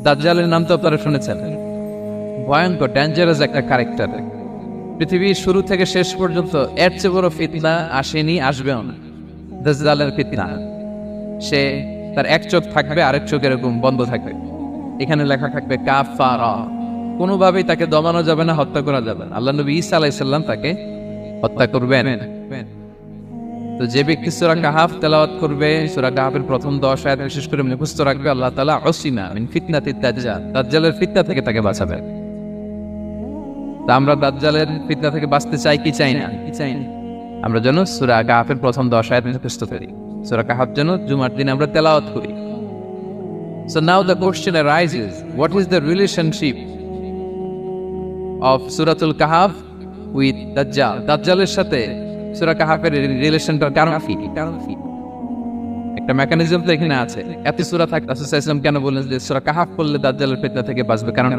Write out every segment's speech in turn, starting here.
দাজ্জালের নাম তো আপনারা শুনেছেন, ভয়ঙ্কর ডেঞ্জারাস একটা ক্যারেক্টার। পৃথিবীর শুরু থেকে শেষ পর্যন্ত এর চেয়ে বড় ফিতনা আসেনি, আসবেও না। দাজ্জালের ফিতনা, সে তার এক চোখ থাকবে, আরেক চোখ এরকম বন্ধ থাকবে, এখানে লেখা থাকবে কাফারা। কোনোভাবেই তাকে দমানো যাবে না, হত্যা করা যাবে না। আল্লাহ নবী ঈসা আলাইহিস সালাম তাকে হত্যা করবেন। তো যে ব্যক্তি সূরা কাহাফ তেলাওয়াত করবে, সূরা কাহাফের প্রথম 10 আয়াত বিশেষ করে মুখস্থ রাখবে, আল্লাহ তাআলা উসিমা মিন ফিতনাতিদ দাজ্জাল, দাজ্জালের ফিতনা থেকে তাকে বাঁচাবেন। তা আমরা দাজ্জালের ফিতনা থেকে বাঁচতে চাই কি চাই না? আমরা যেন সূরা কাহাফের প্রথম 10 আয়াত মুখস্থ করি, সূরা কাহাফ যেন জুমার দিন আমরা তেলাওয়াত করি। So now the question arises, what is the relationship of Suratul Kahf with Dajjal? দাজ্জালের সাথে সূরা কাহাফের রিলেশনটার কারণ কি? একটা মেকানিজম তো এখানে আছে। এত সূরা থাকতে রাসূল সাল্লাল্লাহু আলাইহি ওয়াসাল্লাম কেন বললেন যে সূরা কাহাফ পড়লে দাজ্জালের ফিতনা থেকে বাঁচবে? কারণ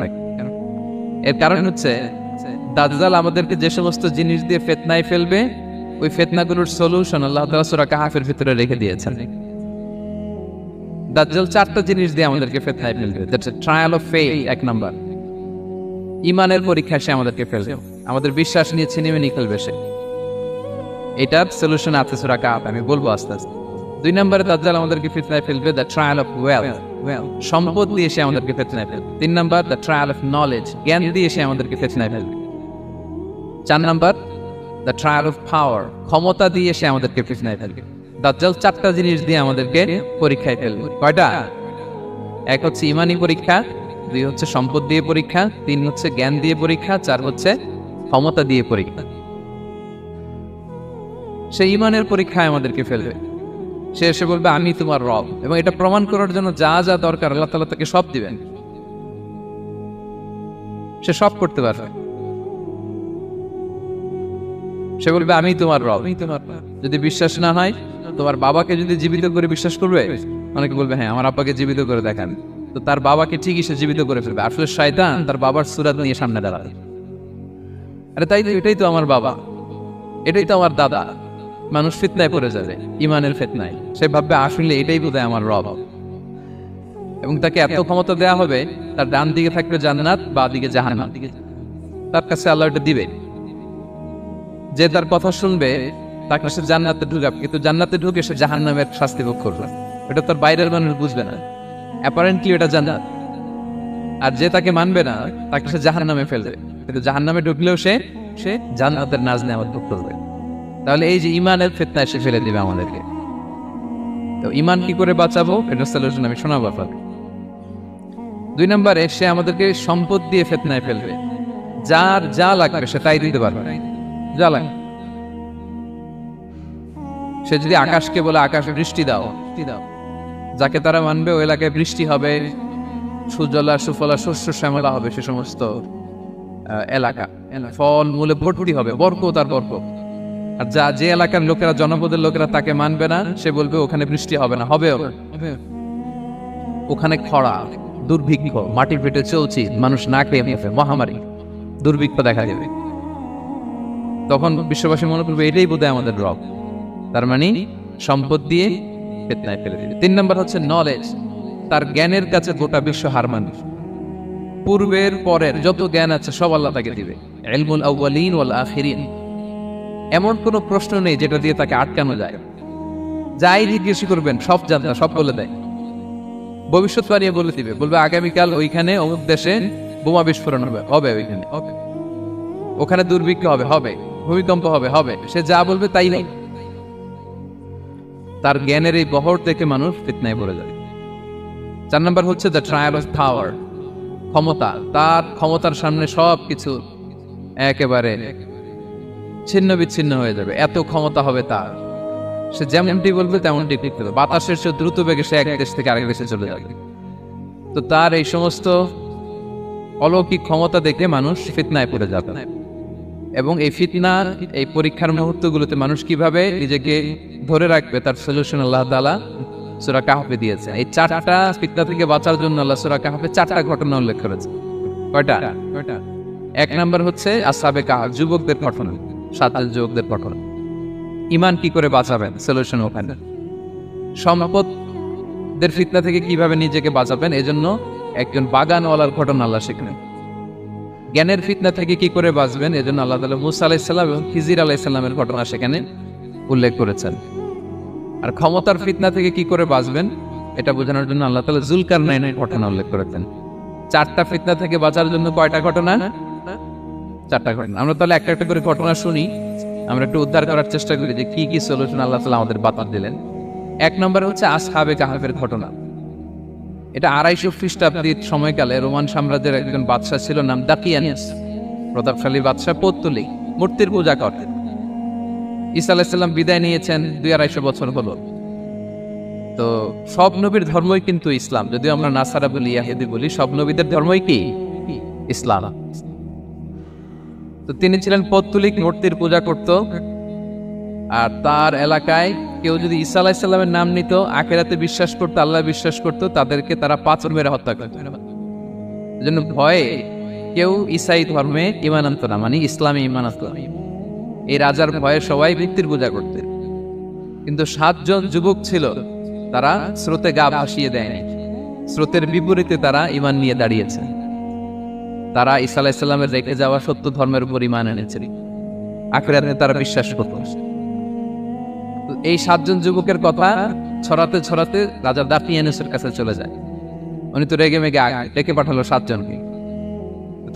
এর কারণ হচ্ছে দাজ্জাল আমাদেরকে যে সমস্ত জিনিস দিয়ে ফিতনায় ফেলবে, ওই ফিতনাগুলোর সলিউশন আল্লাহ তাআলা সূরা কাহাফের ভিতরে রেখে দিয়েছেন। দাজ্জাল 4টা জিনিস দিয়ে আমাদেরকে ফিতনায় ফেলবে। That's a trial of faith, এক নাম্বার। ঈমানের পরীক্ষা সে আমাদেরকে ফেলবে, আমাদের বিশ্বাস নিয়ে ছিনিমিনি খেলবে সে। এটার সলিউশন আছে সূরা কাহাফ, আমি বলবো আস্তে আস্তে। 2 নম্বরে দাজ্জাল আমাদেরকে ফিতনায় ফেলবে, দ্য ট্রায়াল অফ ওয়েলথ, সম্পদ দিয়ে সে আমাদেরকে ফিতনায় ফেলবে। 3 number, the trial of knowledge, জ্ঞান দিয়ে সে আমাদেরকে ফিতনায় ফেলবে। 4 number, the trial of power, ক্ষমতা দিয়ে সে আমাদেরকে ফিতনায় ফেলবে। দাজ্জাল 4টা জিনিস দিয়ে আমাদেরকে পরীক্ষায় ফেলবে। কয়টা? 1 হচ্ছে ঈমানি পরীক্ষা, 2 হচ্ছে সম্পদ দিয়ে পরীক্ষা, 3 হচ্ছে জ্ঞান দিয়ে পরীক্ষা, 4 হচ্ছে ক্ষমতা দিয়ে পরীক্ষা। সে ঈমানের পরীক্ষায় আমাদেরকে ফেলবে। সে এসে বলবে আমি তোমার রব, এবং এটা প্রমাণ করার জন্য যা যা দরকার আল্লাহ তাআলা তাকে সব দিবেন, সে সব করতে পারবে। সে বলবে আমি তোমার রব। যদি বিশ্বাস না হয়, তোমার বাবাকে যদি জীবিত করে বিশ্বাস করবে, অনেকে বলবে হ্যাঁ আমার আব্বাকে জীবিত করে দেখান, তো তার বাবাকে ঠিকই সে জীবিত করে ফেলবে। আসলে শয়তান তার বাবার সূরত নিয়ে সামনে দাঁড়াবে, আরে তাই তো, এটাই তো আমার বাবা, এটাই তো আমার দাদা। মানুষ ফিতনায় পড়ে যাবে, ঈমানের ফিতনায়। সে ভাববে আসলে এটাই বোধহয় আমার রব, এবং তাকে এত ক্ষমতা দেয়া হবে, তার ডান দিকে থাকবে জান্নাত, বাঁ দিকে জাহান্নাম, তার কাছে আল্লাহ এটা দিবে। যে তার কথা শুনবে তাকে সে জান্নাতে ঢুকাবে, কিন্তু জান্নাতে ঢুকে সে জাহান্নামের শাস্তি ভোগ করবে। এটা তার বাইরের মানুষ বুঝবে না, অ্যাপারেন্টলি এটা জান্নাত। আর যে তাকে মানবে না, তাকে সে জাহান্নামে ফেলবে, কিন্তু জাহান্নামে ঢুকলেও সে জান্নাতের নাজ নেয়ামত ভোগ করবে। তাহলে এই যে ঈমানের ফিতনায় সে ফেলে দিবে আমাদেরকে। তো ঈমান কি করে বাঁচাবো, এটা সলিউশন আমি শোনাবো আপনাকে। 2 নম্বরে সে আমাদেরকে সম্পদ দিয়ে ফিতনায় ফেলবে। যার যা লাগবে সে তাই দিতে পারবে, যা লাগবে। সে যদি আকাশকে বলে আকাশে বৃষ্টি দাও, যাকে তারা মানবে ওই এলাকায় বৃষ্টি হবে, সুজলা সুফলা শস্য শ্যামলা হবে সে সমস্ত এলাকা, ফল মূলে ভর্তি হবে, বরকত আর বরকত। আর যে এলাকার লোকেরা, জনপদের লোকেরা তাকে মানবে না, সে বলবে ওখানে বৃষ্টি হবে না, হবে ওখানে খরা, দুর্ভিক্ষ, মাটি ফেটে চলছে, মানুষ না খেয়ে মহামারী, দুর্ভিক্ষ দেখা যাবে। তখন বিশ্ববাসী মনে করবে এটাই বোধহয় আমাদের রব। তার মানে সম্পদ দিয়ে ফিতনায় ফেলে দিবে। 3 নম্বর হচ্ছে নলেজ, তার জ্ঞানের কাছে গোটা বিশ্ব হার মানবে। পূর্বের পরের যত জ্ঞান আছে সব আল্লাহ তাকে দিবে। ইলমুল আউয়ালিন ওয়াল আখিরিন, এমন কোনো প্রশ্ন নেই যেটা দিয়ে তাকে আটকানো যায়। যাই জিজ্ঞেস করবেন সব জানতা, সব বলে দেয়। ভবিষ্যৎবাণী বলে দিবে, বলবে আগামীকাল ওইখানে অমুক দেশে বোমা বিস্ফোরণ হবে ওইখানে, ওখানে দুর্ভিক্ষ হবে, ভূমিকম্প হবে। সে যা বলবে তাই নেই। তার জ্ঞানের এই বহর দেখে মানুষ ফিতনায় পড়ে যায়। 4 নম্বর হচ্ছে দ্য ট্রায়াল অফ পাওয়ার, ক্ষমতা। তার ক্ষমতার সামনে সবকিছু একেবারে ছিন্ন বিচ্ছিন্ন হয়ে যাবে, এত ক্ষমতা হবে তার। সে যেমনটি বলবে তেমনটি ঠিক করবে। বাতাসের চেয়ে দ্রুত বেগে সে এক দেশ থেকে আরেক দেশে চলে যাবে। তো তার এই সমস্ত অলৌকিক ক্ষমতা দেখে মানুষ ফিতনায় পড়ে যাবে। এবং এই ফিতনার এই পরীক্ষার মুহূর্তগুলোতে মানুষ কিভাবে নিজেকে ধরে রাখবে তার সলিউশন আল্লাহ তাআলা সূরা কাহফে দিয়েছে। এই 4টা ফিতনা থেকে বাঁচার জন্য আল্লাহ সূরা কাহফে 4টা ঘটনা উল্লেখ করেছে। কয়টা? 1 নম্বর হচ্ছে আসহাবে কাহফ, যুবকদের ঘটনা, 7 যুবকদের ঘটনা। ঈমান কি করে বাঁচাবেন, সলিউশন ওখানে। সম্পদের ফিতনা থেকে কিভাবে নিজেকে বাঁচাবেন, এজন্য একজন বাগানওয়ালার ঘটনা আল্লাহ সেখানে। জ্ঞানের ফিতনা থেকে কি করে বাঁচবেন এজন্য আল্লাহ তাআলা মুসা আলাইহিস সালাম এবং খিজির আলাইহিস সালামের ঘটনা সেখানে উল্লেখ করেছেন। আর ক্ষমতার ফিতনা থেকে কি করে বাঁচবেন এটা বোঝানোর জন্য আল্লাহ তাআলা যুলকারনাইনের ঘটনা উল্লেখ করেছেন। চারটা ফিতনা থেকে বাঁচার জন্য কয়টা ঘটনা? চারটা ঘটনা। আমরা তাহলে একটা একটা করে ঘটনা শুনি, আমরা একটু উদ্ধার করার চেষ্টা করি যে কি কি সলিউশন আল্লাহ তাআলা আমাদের বাতাস দিলেন। এক নম্বরে হচ্ছে আসহাবে কাহাফের ঘটনা। এটা 250 খ্রিস্টাব্দের সময়কালে রোমান সাম্রাজ্যের একজন বাদশা ছিল, নাম দাকিয়ানিয়াস, প্রতাপশালী বাদশা, পৌত্তলিক, মূর্তির পূজা করতেন। ঈসা আলাইহিস সালাম বিদায় নিয়েছেন 200-250 বছর হলো। তো সব নবীর ধর্মই কিন্তু ইসলাম, যদিও আমরা নাসারা বলি, ইয়াহুদি বলি, সব নবীদের ধর্মই কি ইসলাম। তো তিনি ছিলেন পৌত্তলিক, মূর্তির পূজা করত। আর তার এলাকায় কেউ যদি ঈসা আলাইহিস সালামের নাম নিত, আখিরাতে বিশ্বাস করতো, আল্লাহ বিশ্বাস করতো, তাদেরকে তারা পাথর মেরে হত্যা করত। এজন্য ভয়ে কেউ ঈসাই ধর্মে ঈমান আনত না, মানে ইসলামে ঈমান আনত না। এই রাজার ভয়ে সবাই মূর্তির পূজা করতেন। কিন্তু 7 জন যুবক ছিল, তারা স্রোতে গা ভাসিয়ে দেয়নি, স্রোতের বিপরীতে তারা ঈমান নিয়ে দাঁড়িয়েছে। তারা ঈসা আলাইহিস সালামের রেখে যাওয়া সত্য ধর্মের উপর ঈমান এনেছে, আখিরাতে তারা বিশ্বাস করত। এই 7 জন যুবকের কথা ছড়াতে ছড়াতে রাজা দাকিয়ানুসের কাছে চলে যায়। উনি তো রেগে মেগে ডেকে পাঠালো 7 জনকে।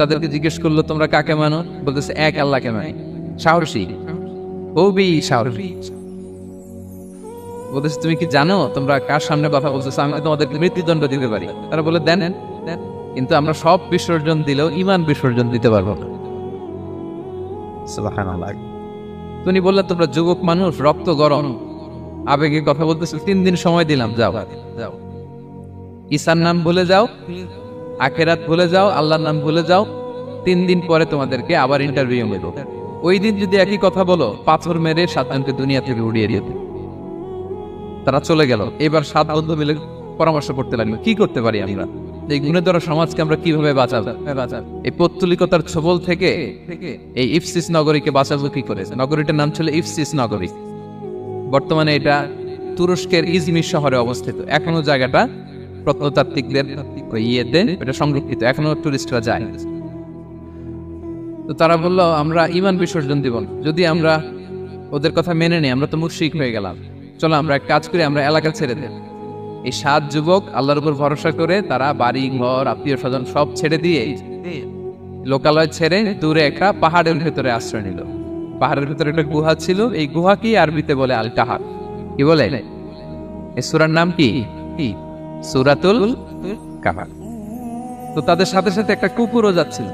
তাদেরকে জিজ্ঞেস করলো, তোমরা কাকে মানো? বলতেছে এক আল্লাহকে মানি। সাহসী, খুবই সাহসী। বলতেছে তুমি কি জানো তোমরা কার সামনে কথা বলতেছো? আমি তোমাদেরকে মৃত্যুদণ্ড দিতে পারি। তারা বলে দেন, কিন্তু আমরা সব বিসর্জন দিলেও ঈমান বিসর্জন দিতে পারবো না। সুবহানাল্লাহ। তুমি বললে তোমরা যুবক মানুষ, রক্ত গরম, আবেগে কথা বলতেছো, 3 দিন সময় দিলাম, যাও যাও, ঈসার নাম ভুলে যাও, আখিরাত ভুলে যাও, আল্লাহর নাম ভুলে যাও। 3 দিন পরে তোমাদেরকে আবার ইন্টারভিউ নেব। ওই দিন যদি একই কথা বলো, পাথর মেরে 7 জনকে দুনিয়া থেকে উড়িয়ে দিতে। তারা চলে গেল। এবার 7 বন্ধু মিলে পরামর্শ করতে লাগলো, কি করতে পারি আমরা, এই গুণেধর সমাজকে আমরা কিভাবে বাঁচাবো? এই পৌত্তলিকতার ছবল থেকে এই ইফসিস নগরীকে বাঁচাবো কি করে? নগরীটার নাম ছিল ইফসিস নগরী। বর্তমানে এটা তুরস্কের ইজমির শহরে অবস্থিত। এখনো জায়গাটা প্রত্নতাত্ত্বিকদের ইয়েতে এটা সংরক্ষিত, এখনো টুরিস্টরা যায়। তো তারা বললো, আমরা ঈমান বিসর্জন দিব না, যদি আমরা ওদের কথা মেনে নিই আমরা তো মুশরিক হয়ে গেলাম। চলো আমরা এক কাজ করি, আমরা এলাকা ছেড়ে দেব। এই 7 যুবক আল্লাহর উপর ভরসা করে তারা বাড়ি ঘর আত্মীয় স্বজন সব ছেড়ে দিয়ে লোকালয় ছেড়ে দূরে একটা পাহাড়ের ভেতরে আশ্রয় নিল। পাহাড়ের ভেতরে একটা গুহা ছিল, এই গুহা কি আরবিতে বলে আল কাহাফ। কি বলে? এই সূরার নাম কি? সূরাতুল কাহাফ। তো তাদের সাথে সাথে একটা কুকুরও যাচ্ছিল।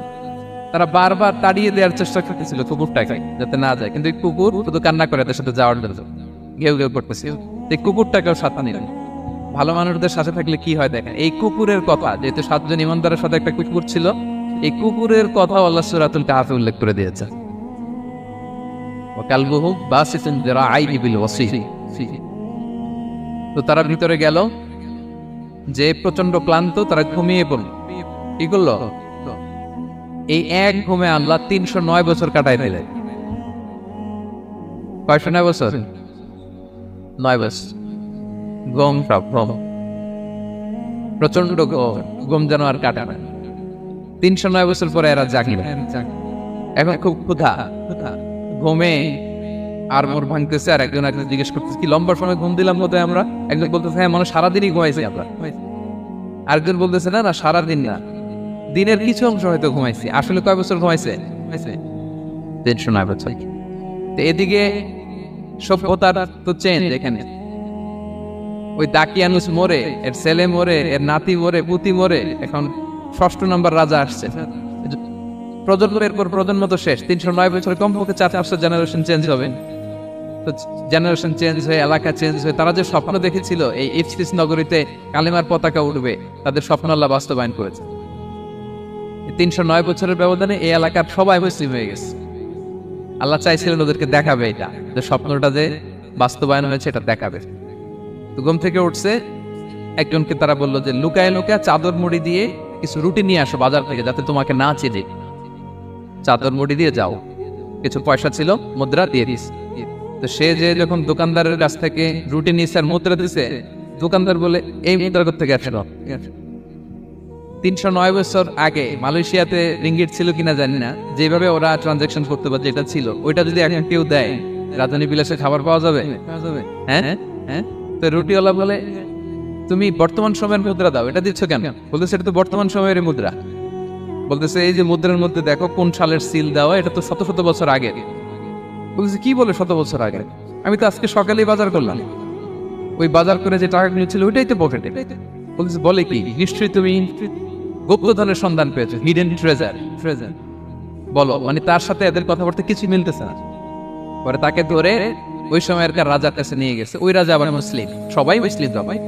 তারা বারবার তাড়িয়ে দেওয়ার চেষ্টা করতেছিল কুকুরটাকে যাতে না যায়, কিন্তু এই কুকুর শুধু কান্না করে তাদের সাথে যাওয়ার জন্য ঘেউ ঘেউ করতেছিল। এই কুকুরটাকেও সাথে নিলেন। ভালো মানুষদের সাথে থাকলে কি হয় দেখেন, এই কুকুরের কথা, যেহেতু 7 জন ইমানদারের সাথে একটা কুকুর ছিল, এই কুকুরের কথা আল্লাহ সূরাতুল কাহাফে উল্লেখ করে দিয়েছে। ওয়াকালবুহু বাসিতুন যিরাআইহি বিল ওয়াসি। তো তারা ভিতরে গেল, যে প্রচন্ড ক্লান্ত, তারা ঘুমিয়ে পড়ল। কি করলো? এই এক ঘুমে আল্লাহ 309 বছর কাটাই দিলেন। কয়শো 9 বছর? 9 বছর গম প্রচন্ড গম যেন আর কাটা না। 309 বছর পরে এরা জাগিল। এখন খুব ক্ষুধা, ঘুমে আর মোর ভাঙতেছে। আর একজন জিজ্ঞেস করতেছে, কি লম্বা সময় ঘুম দিলাম বোধ হয় আমরা? একজন বলতেছে, হ্যাঁ মানে সারাদিনই ঘুমাইছি আমরা। আরেকজন বলতেছে, না না সারাদিন না, দিনের কিছু অংশ হয়তো ঘুমাইছি। আসলে কয় বছর ঘুমাইছে? 309 বছর। তো এদিকে সভ্যতার তো চেঞ্জ। এখানে ওই দাকিয়ানুস মরে, এর ছেলে মরে, এর নাতি মরে, পুতি মরে, এখন 6ষ্ঠ নম্বর রাজা আসছে। প্রজন্মের পর প্রজন্ম তো শেষ। 309 বছরে কমপক্ষে 4-5টা জেনারেশন চেঞ্জ হবে। তো জেনারেশন চেঞ্জ হয়ে, এলাকা চেঞ্জ হয়ে, তারা যে স্বপ্ন দেখেছিল এই ইফসিস নগরীতে কালেমার পতাকা উঠবে, তাদের স্বপ্ন আল্লাহ বাস্তবায়ন করেছে। 309 বছরের ব্যবধানে এই এলাকার সবাই মুসলিম হয়ে গেছে। আল্লাহ চাইছিলেন ওদেরকে দেখাবে এটা, যে স্বপ্নটা যে বাস্তবায়ন হয়েছে এটা দেখাবে। তো ঘুম থেকে উঠছে, একজনকে তারা বললো যে লুকায় লুকায় চাদর মুড়ি দিয়ে কিছু রুটি নিয়ে আসো বাজার থেকে, যাতে তোমাকে না চিনে। চাদর মুড়ি দিয়ে যাও। কিছু পয়সা ছিল, মুদ্রা দিয়ে দিস। তো সে যে যখন দোকানদারের কাছ থেকে রুটি নিয়েছে আর মুদ্রা দিছে, দোকানদার বলে, এই মুদ্রা কোথা থেকে আসলো? 309 বছর আগে মালয়েশিয়াতে রিঙ্গিট ছিল কিনা জানি না, যেভাবে ওরা ট্রানজাকশন করতে পারছে যেটা ছিল, ওইটা যদি এখন কেউ দেয় রাজধানী বিলাসে খাবার পাওয়া যাবে? হ্যাঁ হ্যাঁ। তো রুটিওয়ালা বলে তুমি বর্তমান সময়ের মুদ্রা দাও, এটা দিচ্ছ কেন? বলতেছে এটা তো বর্তমান সময়ের মুদ্রা। বলতেছে এই যে মুদ্রার মধ্যে দেখো কোন সালের সিল দেওয়া, এটা তো শত শত বছর আগে। বলতেছে কি বলে শত বছর আগে? আমি তো আজকে সকালেই বাজার করলাম, ওই বাজার করে যে টাকাগুলো ছিল ওইটাই তো পকেটে। বলতেছে বলে কি, নিশ্চয়ই তুমি গুপ্তধনের সন্ধান পেয়েছো, হিডেন ট্রেজার। বলো, মানে তার সাথে এদের কথাবার্তা কিছু মিলতেছে না। পরে তাকে ধরে ওই সময়ের রাজার কাছে নিয়ে গেছে। ওই রাজা আবার মুসলিম, সবাই মুসলিম সবাই।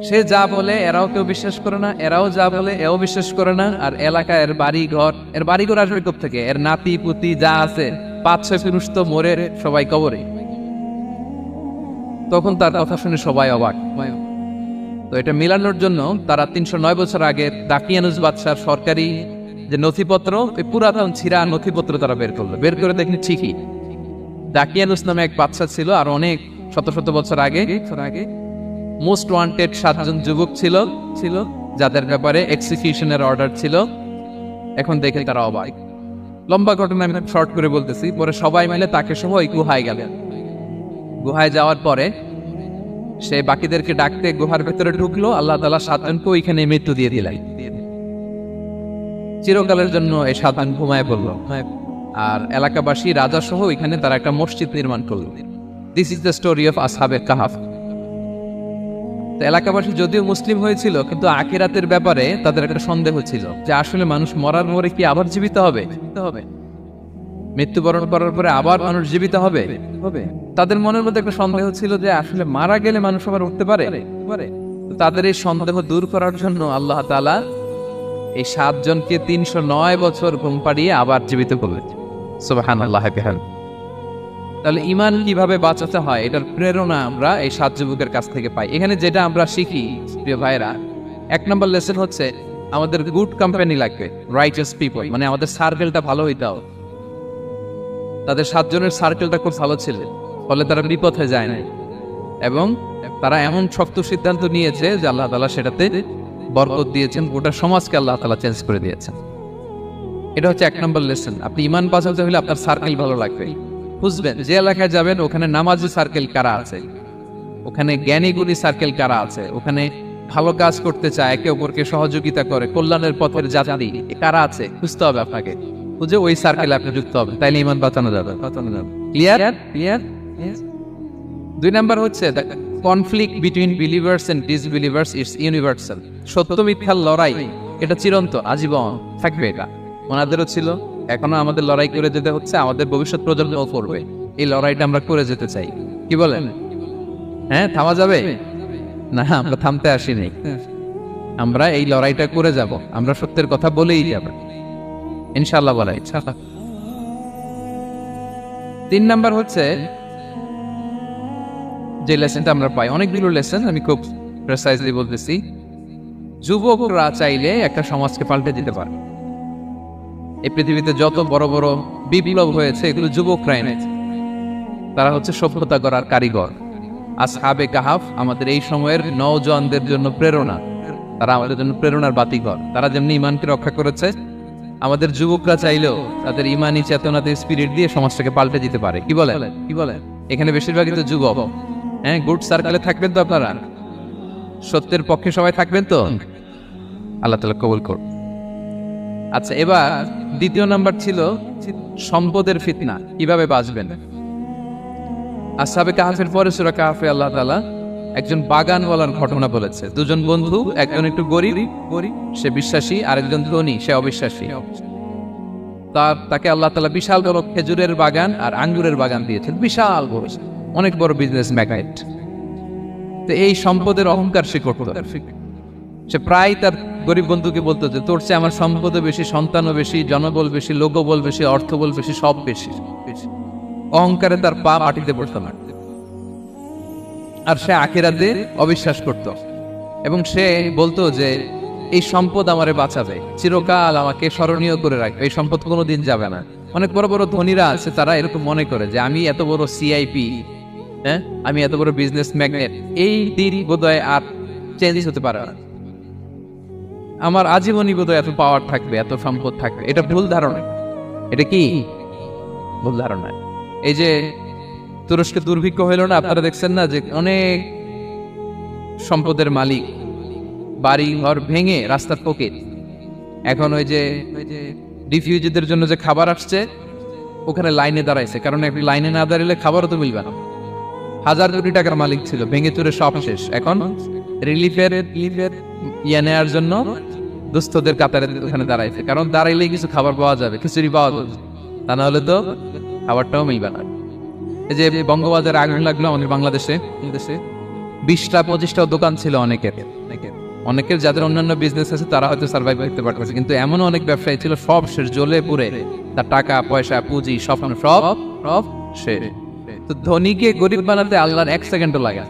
সে যা বলে এরাও কেউ বিশ্বাস করে না, এরাও যা বলে এও বিশ্বাস করে না। আর এলাকা এর বাড়িঘর আসবে থেকে, এর নাতি পুতি যা আছে 5-6 পুরুষ তো মরে সবাই কবরে। তখন তার কথা শুনে সবাই অবাক। তো এটা মিলানোর জন্য তারা 309 বছর আগে দাকিয়ানুস বাদশার সরকারি যে নথিপত্র, ওই পুরাতন ছিঁড়া নথিপত্র তারা বের করলো। বের করে দেখেন ঠিকই দাকিয়ানুস নামে এক বাদশা ছিল, আর অনেক শত শত বছর আগে মোস্ট ওয়ান্টেড 7 জন যুবক ছিল যাদের ব্যাপারে এক্সিকিউশনের অর্ডার ছিল। এখন দেখে তারা অবাক। লম্বা ঘটনা আমি শর্ট করে বলতেছি। পরে সবাই মিলে তাকে সহ ওই গুহায় গেলেন। গুহায় যাওয়ার পরে সে বাকিদেরকে ডাকতে গুহার ভেতরে ঢুকলো। আল্লাহ তাআলা 7 জনকে ওইখানে মৃত্যু দিয়ে দিলেন। চিরকালের জন্য এই 7 জন ঘুমায় পড়ল। আর এলাকাবাসী রাজা সহ ওইখানে তারা একটা মসজিদ নির্মাণ করল। This is the story of আসহাবে কাহাফ। এলাকাবাসী যদিও মুসলিম হয়েছিল, কিন্তু আখিরাতের ব্যাপারে তাদের একটা সন্দেহ ছিল যে আসলে মানুষ মরার পরে কি আবার জীবিত হবে? মৃত্যুবরণ করার পরে আবার মানুষ জীবিত হবে? তাদের মনের মধ্যে একটা সন্দেহ ছিল যে আসলে মারা গেলে মানুষ আবার উঠতে পারে। তাদের এই সন্দেহ দূর করার জন্য আল্লাহ তাআলা এই 7 জনকে 309 বছর ঘুম পাড়িয়ে আবার জীবিত করলেন। সুবহানাল্লাহ। তাহলে ঈমান কিভাবে বাঁচাতে হয় এটার প্রেরণা আমরা এই 7 যুবকের কাছ থেকে পাই। এখানে যেটা আমরা শিখি প্রিয় ভাইরা, 1 নম্বর লেসন হচ্ছে আমাদের গুড কোম্পানি লাগবে, রাইটাস পিপল, মানে আমাদের সার্কেলটা ভালো হইতে হবে। তাদের 7 জনের সার্কেলটা খুব ভালো ছিল, ফলে তারা বিপথে যায় না, এবং তারা এমন শক্ত সিদ্ধান্ত নিয়েছে যে আল্লাহ তাআলা সেটাতে বরকত দিয়েছেন, গোটা সমাজকে আল্লাহ তাআলা চেঞ্জ করে দিয়েছেন। এটা হচ্ছে 1 নম্বর লেসন। আপনি ঈমান বাঁচাতে হলে আপনার সার্কেল ভালো লাগবে। বুঝবেন যে এলাকায় যাবেন ওখানে নামাজি সার্কেল কারা আছে, ওখানে জ্ঞানী গুণী সার্কেল কারা আছে, ওখানে ভালো কাজ করতে চায়, একে অপরকে সহযোগিতা করে, কল্যাণের পথের যাত্রী কারা আছে খুঁজতে হবে আপনাকে। বুঝে ওই সার্কেলে আপনি যুক্ত হবে, তাইলে ঈমান বাঁচানো যাবে। ক্লিয়ার? 2 নাম্বার হচ্ছে conflict between believers and disbelievers is universal. সত্য মিথ্যার লড়াই এটা চিরন্তন, আজীবন থাকবে। এটা ওনাদেরও ছিল, এখনো আমাদের লড়াই করে যেতে হচ্ছে, আমাদের ভবিষ্যৎ প্রজন্মও করবে। এই লড়াইটা আমরা করে যেতে চাই। কি বলেন? হ্যাঁ, থামা যাবে না? আমরা থামতে আসিনি, আমরা এই লড়াইটা করে যাব। আমরা সত্যের কথা বলেই যাব ইনশাআল্লাহ। বলা ইনশাআল্লাহ। 3 নাম্বার হচ্ছে যে লেসনটা আমরা পাই, অনেকগুলো লেসন, আমি খুব প্রেসাইজলি বলতেছি। যুবকরা চাইলে একটা সমাজকে পাল্টে দিতে পারে। এই পৃথিবীতে যত বড় বড় বিপ্লব হয়েছে এগুলো যুবকরা এনেছে। তারা হচ্ছে সভ্যতা গড়ার কারিগর। আসহাবে কাহাফ আমাদের এই সময়ের নওজওয়ানদের জন্য প্রেরণা, তারা আমাদের জন্য প্রেরণার বাতিঘর। তারা যেমনি ঈমানকে রক্ষা করেছে, আমাদের যুবকরা চাইলেও তাদের ঈমানি চেতনাতে স্পিরিট দিয়ে সমাজটাকে পাল্টে দিতে পারে। কি বলেন? এখানে বেশিরভাগই তো যুবক। হ্যাঁ, গুড সার্কেলে থাকবেন তো আপনারা? সত্যের পক্ষে সবাই থাকবেন তো? আল্লাহ তাআলা কবুল করুন। আচ্ছা, এবার 2 নাম্বার ছিল সম্পদের ফিতনা, কিভাবে বাঁচবেন। আসহাবে কাহাফের পরে সূরা কাহাফে আল্লাহ তাআলা একজন বাগানওয়ালার ঘটনা বলেছে। 2 জন বন্ধু, একজন একটু গরিব, সে বিশ্বাসী, আরেকজন ধনী, সে অবিশ্বাসী। তাকে আল্লাহ তাআলা বিশাল বড় খেজুরের বাগান আর আঙ্গুরের বাগান দিয়েছেন, বিশাল বড়, অনেক বড় বিজনেস ম্যাগনেট। তো এই সম্পদের অহংকার সে করত। সে প্রায় তার গরিব বন্ধুকে বলতো যে তোর চেয়ে আমার সম্পদও বেশি, সন্তানও বেশি, জনবল বেশি, লোকবল বেশি, অর্থবল বেশি, সব বেশি। অহংকারে তার পা মাটিতে পড়তো না। আর সে আখিরাতে অবিশ্বাস করত, এবং সে বলতো যে এই সম্পদ আমারে বাঁচাবে, চিরকাল আমাকে স্মরণীয় করে রাখবে, এই সম্পদ কোনোদিন যাবে না। অনেক বড় বড় ধনীরা আছে, তারা এরকম মনে করে যে আমি এত বড় সিআইপি, হ্যাঁ, আমি এত বড় বিজনেস ম্যাগনেট, এই দিন বোধহয় আর চেঞ্জ হতে পারে না। আমার আজীবনই বোধহয় এত পাওয়ার থাকবে, এত সম্পদ থাকবে। এটা ভুল ধারণা। এটা কি ভুল ধারণা? এই যে তুরস্কে দুর্ভিক্ষ হইল না, আপনারা দেখছেন না যে অনেক সম্পদের মালিক বাড়ি ঘর ভেঙে রাস্তার পকেট, এখন ওই যে রিফিউজিদের জন্য যে খাবার আসছে ওখানে লাইনে দাঁড়াইছে, কারণ একটি লাইনে না দাঁড়ালে খাবারও তো মিলবে না। হাজার কোটি টাকার মালিক ছিল, ভেঙে চুরে সব শেষ। এখন রিলিফের ইয়ে নেওয়ার জন্য দুস্থদের কাতারে ওখানে দাঁড়াইছে, কারণ দাঁড়াইলেই কিছু খাবার পাওয়া যাবে, খিচুড়ি পাওয়া যাবে, তা না হলে তো খাবারটাও মিলবে না। এই যে বঙ্গবাজারে আগুন লাগলো আমাদের বাংলাদেশে, 20টা-25টা দোকান ছিল অনেকের যাদের অন্যান্য বিজনেস আছে তারা হয়তো সার্ভাইভ করতে পারতেছে, কিন্তু এমন অনেক ব্যবসায়ী ছিল সব শেষ, জ্বলে পুড়ে তার টাকা পয়সা পুঁজি সব শেষ। তো ধনীকে গরিব বানাতে আল্লাহর 1 সেকেন্ডও লাগে।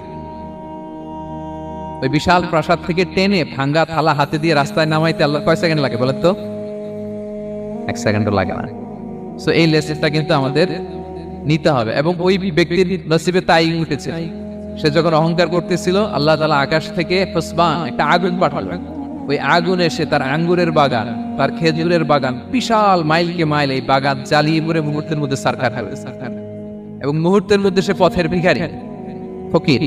ওই বিশাল প্রাসাদ থেকে টেনে ভাঙ্গা থালা হাতে দিয়ে রাস্তায় নামাইতে আল্লাহর কয় সেকেন্ড লাগে বলেন তো? 1 সেকেন্ডও লাগে না। সো এই লেসনটা কিন্তু আমাদের নিতে হবে, এবং ওই ব্যক্তির নসিবে তাই উঠেছে। সে যখন অহংকার করতেছিল, আল্লাহ তাআলা আকাশ থেকে একটা আগুন পাঠালেন। ওই আগুন এসে তার আঙ্গুরের বাগান, তার খেজুরের বাগান, বিশাল মাইলকে মাইল এই বাগান জ্বালিয়ে পুরে মুহূর্তের মধ্যে সারখার হবে, এবং মুহূর্তের মধ্যে সে পথের ভিখারি, ফকির।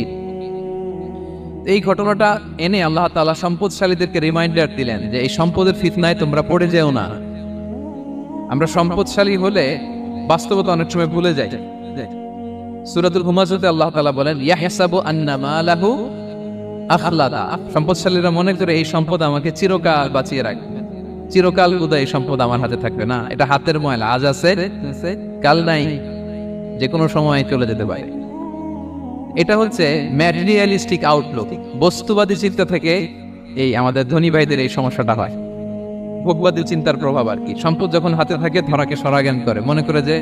এই ঘটনাটা এনে আল্লাহ তাআলা সম্পদশালীদেরকে রিমাইন্ডার দিলেন যে এই সম্পদের ফিতনায় তোমরা পড়ে যেও না। আমরা সম্পদশালী হলে বাস্তবতা অনেক সময় ভুলে যাই। সূরাতুল হুমাজাতে আল্লাহ তাআলা বলেন, ইয়াহসাবু আন্না মালাহু আখলাদা। সম্পদশালীরা মনে করে এই সম্পদ আমাকে চিরকাল বাঁচিয়ে রাখবে, চিরকাল বোধহয় এই সম্পদ আমার হাতে থাকবে। না, এটা হাতের ময়লা, আজ আছে কাল নাই, যে কোনো সময় চলে যেতে পারে। এটা হচ্ছে ম্যাটেরিয়ালিস্টিক আউটলুক, বস্তুবাদী চিন্তা থেকে এই আমাদের ধনী ভাইদের এই সমস্যাটা হয়, ভোগবাদী চিন্তার প্রভাব আর কি। সম্পদ যখন হাতে থাকে ধরাকে সরাজ্ঞান করে, মনে করে যে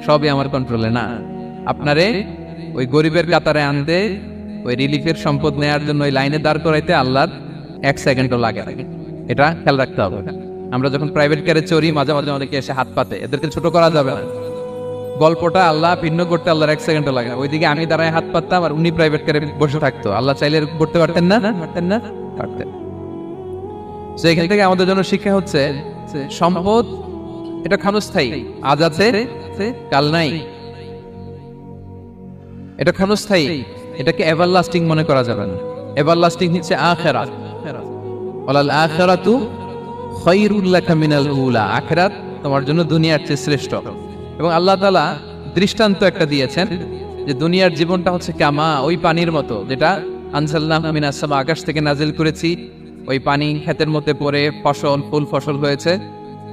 সবই আমার কন্ট্রোলে। না, আপনারে ওই গরিবের কাতারে আনতে, ওই রিলিফের সম্পদ নেয়ার জন্য ওই লাইনে দাঁড় করাইতে আল্লাহর 1 সেকেন্ডও লাগে, এটা খেয়াল রাখতে হবে। আমরা যখন প্রাইভেট কারে চড়ি, মাঝে মাঝে অনেকে এসে হাত পাতে, এদেরকে ছোট করা যাবে না। গল্পটা আল্লাহ ভিন্ন করতে আল্লাহর 1 সেকেন্ডও লাগে। ওইদিকে আমি দাঁড়ায় হাত পাততাম আর উনি প্রাইভেট কারে বসে থাকতো, আল্লাহ চাইলে করতে পারতেন না, পারতেন। তো এখান থেকে আমাদের জন্য শিক্ষা হচ্ছে সম্পদ এটা ক্ষণস্থায়ী, আজ আছে কাল নাই, এটা ক্ষণস্থায়ী, এটাকে এভারলাস্টিং মনে করা যাবে না। এভারলাস্টিং হচ্ছে আখিরাত। ওয়ালাল আখিরাতু খায়রুল লাকা মিনাল উলা, আখিরাত তোমার জন্য দুনিয়ার চেয়ে শ্রেষ্ঠ। এবং আল্লাহ তাআলা দৃষ্টান্ত একটা দিয়েছেন যে দুনিয়ার জীবনটা হচ্ছে কামা, ওই পানির মতো যেটা আনজালনাহু মিনাস সামা, আকাশ থেকে নাজিল করেছি। ওই পানি ক্ষেতের মধ্যে পড়ে ফসল, ফুল ফসল হয়েছে।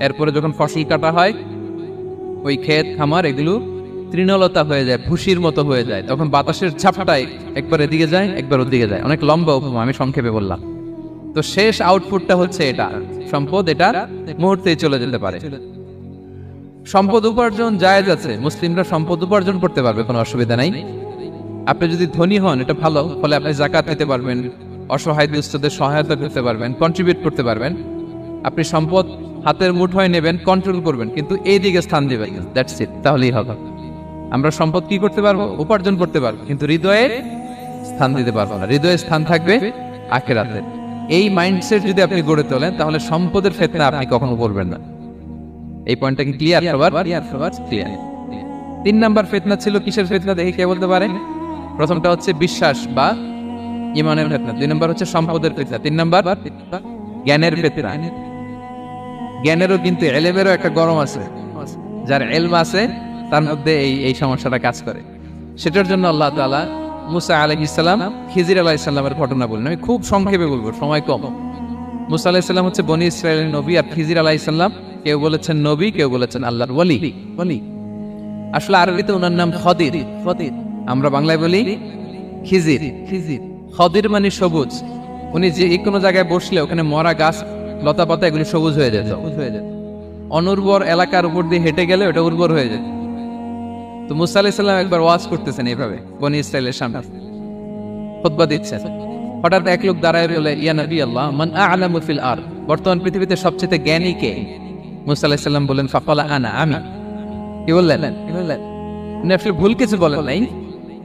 এরপরে যখন ফসল কাটা হয়, ওই ক্ষেত খামার এগুলো তৃণলতা হয়ে যায়, ভুসির মতো হয়ে যায়। তখন বাতাসের ঝাপটায় একবার এদিকে যায়, একবার ওদিকে যায়। অনেক লম্বা উপমা, আমি সংক্ষেপে বললাম। তো শেষ আউটপুটটা হচ্ছে এটা, সম্পদ এটা মুহূর্তেই চলে যেতে পারে। সম্পদ উপার্জন জায়েজ আছে, মুসলিমরা সম্পদ উপার্জন করতে পারবে, কোনো অসুবিধা নাই। আপনি যদি ধনী হন এটা ভালো, ফলে আপনি যাকাত দিতে পারবেন, অসহায় দুস্থদের সহায়তা করতে পারবেন, কন্ট্রিবিউট করতে পারবেন। আপনি সম্পদ হাতের মুঠোয় নেবেন, কন্ট্রোল করবেন, কিন্তু এই দিকে স্থান দিবেন, দ্যাটস ইট, তাহলেই হবে। আমরা সম্পদ কি করতে পারবো? উপার্জন করতে পারবো, কিন্তু হৃদয়ে স্থান দিতে পারবো না। হৃদয়ে স্থান থাকবে আখিরাতে। এই মাইন্ডসেট যদি আপনি গড়ে তোলেন, তাহলে সম্পদের ফিতনা আপনি কখনো পড়বেন না। এই পয়েন্টটা কি ক্লিয়ার? ক্লিয়ার। 3 নাম্বার ফিতনা ছিল কিসের ফিতনা দেখি কে বলতে পারে? প্রথমটা হচ্ছে বিশ্বাস বা ঈমানের ফিতনা, 2 নাম্বার হচ্ছে সম্পদের ফিতনা, 3 নাম্বার জ্ঞানের ফিতনা। জ্ঞানেরও কিন্তু ইলমেরও একটা গরম আছে, যার ইলম আছে তার মধ্যে এই সমস্যাটা কাজ করে। সেটার জন্য আল্লাহ তাআলা মুসা আলাইহিস সালাম, খিজির আলাইহিস সালামের ঘটনা বলেন। আমি খুব সংক্ষেপে বলবো, সময় কম। মুসা আলাইহিস সালাম হচ্ছে বনি ইসরাইলের নবী, আর খিজির আলাইহিস সালাম কেউ বলেছেন নবী, কেউ বলেছেন আল্লাহর ওলি। আসলে আরবিতে ওনার নাম খদির, আমরা বাংলায় বলি খিজির। খদির মানে সবুজ। উনি যে কোনো জায়গায় বসলে ওখানে মরা গাছ, লতা পাতা এগুলো সবুজ হয়ে যেত। অনুর্বর এলাকার উপর দিয়ে হেঁটে গেলে ওটা উর্বর হয়ে যেত। তো মুসা আলাইহিস সালাম একবার ওয়াজ করতেছেন এইভাবে বনি ইসরাইলের সামনে, খুতবা দিচ্ছেন। হঠাৎ এক লোক দাঁড়ায় বলে, ইয়া নবী আল্লাহ, মান আ'লামু ফিল আরদ, বর্তমান পৃথিবীতে সবচেয়ে জ্ঞানী কে? মুসা আলাইহিস সালাম বলেন, ফাকালা আনা, আমি। কি বললেন? উনি আসলে ভুল কিছু বলেন নাই,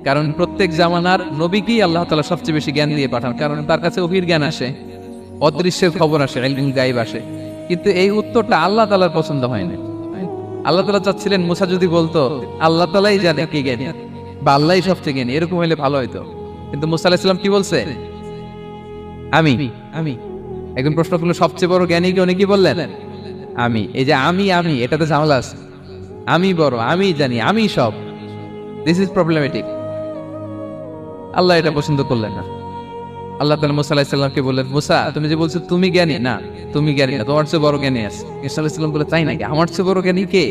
কারণ প্রত্যেক জামানার নবীকেই আল্লাহ তাআলা সবচেয়ে বেশি জ্ঞান দিয়ে পাঠান, কারণ তার কাছে ওহীর জ্ঞান আসে। অদৃশ্যের খবর আসে, ইলমুল গায়ব আসে, কিন্তু এই উত্তরটা আল্লাহ তাআলার পছন্দ হয় না। আল্লাহ তাআলা চাচ্ছিলেন মুসা যদি বলতো আল্লাহ তাআলাই জানে কে জ্ঞানী বা আল্লাহই সবচেয়ে জ্ঞানী, এরকম হলে ভালো হতো। কিন্তু মুসা আলাইহিস সালাম কি বলছে? আমি আমি একজন প্রশ্ন করলো সবচেয়ে বড় জ্ঞানী কে, উনি কি বললেন? আমি। এই যে আমি এটাতে ঝামেলা আছে। আমি বড়, আমি জানি, আমি সব, দিস ইজ প্রবলেমেটিক। আল্লাহ এটা পছন্দ করলেন না। আল্লাহ তাআলা মুসা আলাইহিস সালামকে বললেন, মুসা তুমি যে বলছো তুমি জ্ঞানী, না তুমি জ্ঞানী না, তোমার চেয়ে বড় জ্ঞানী আছে। ঈসা আলাইহিস সালাম বলে তাই নাকি, আমার চেয়ে বড় জ্ঞানী কে?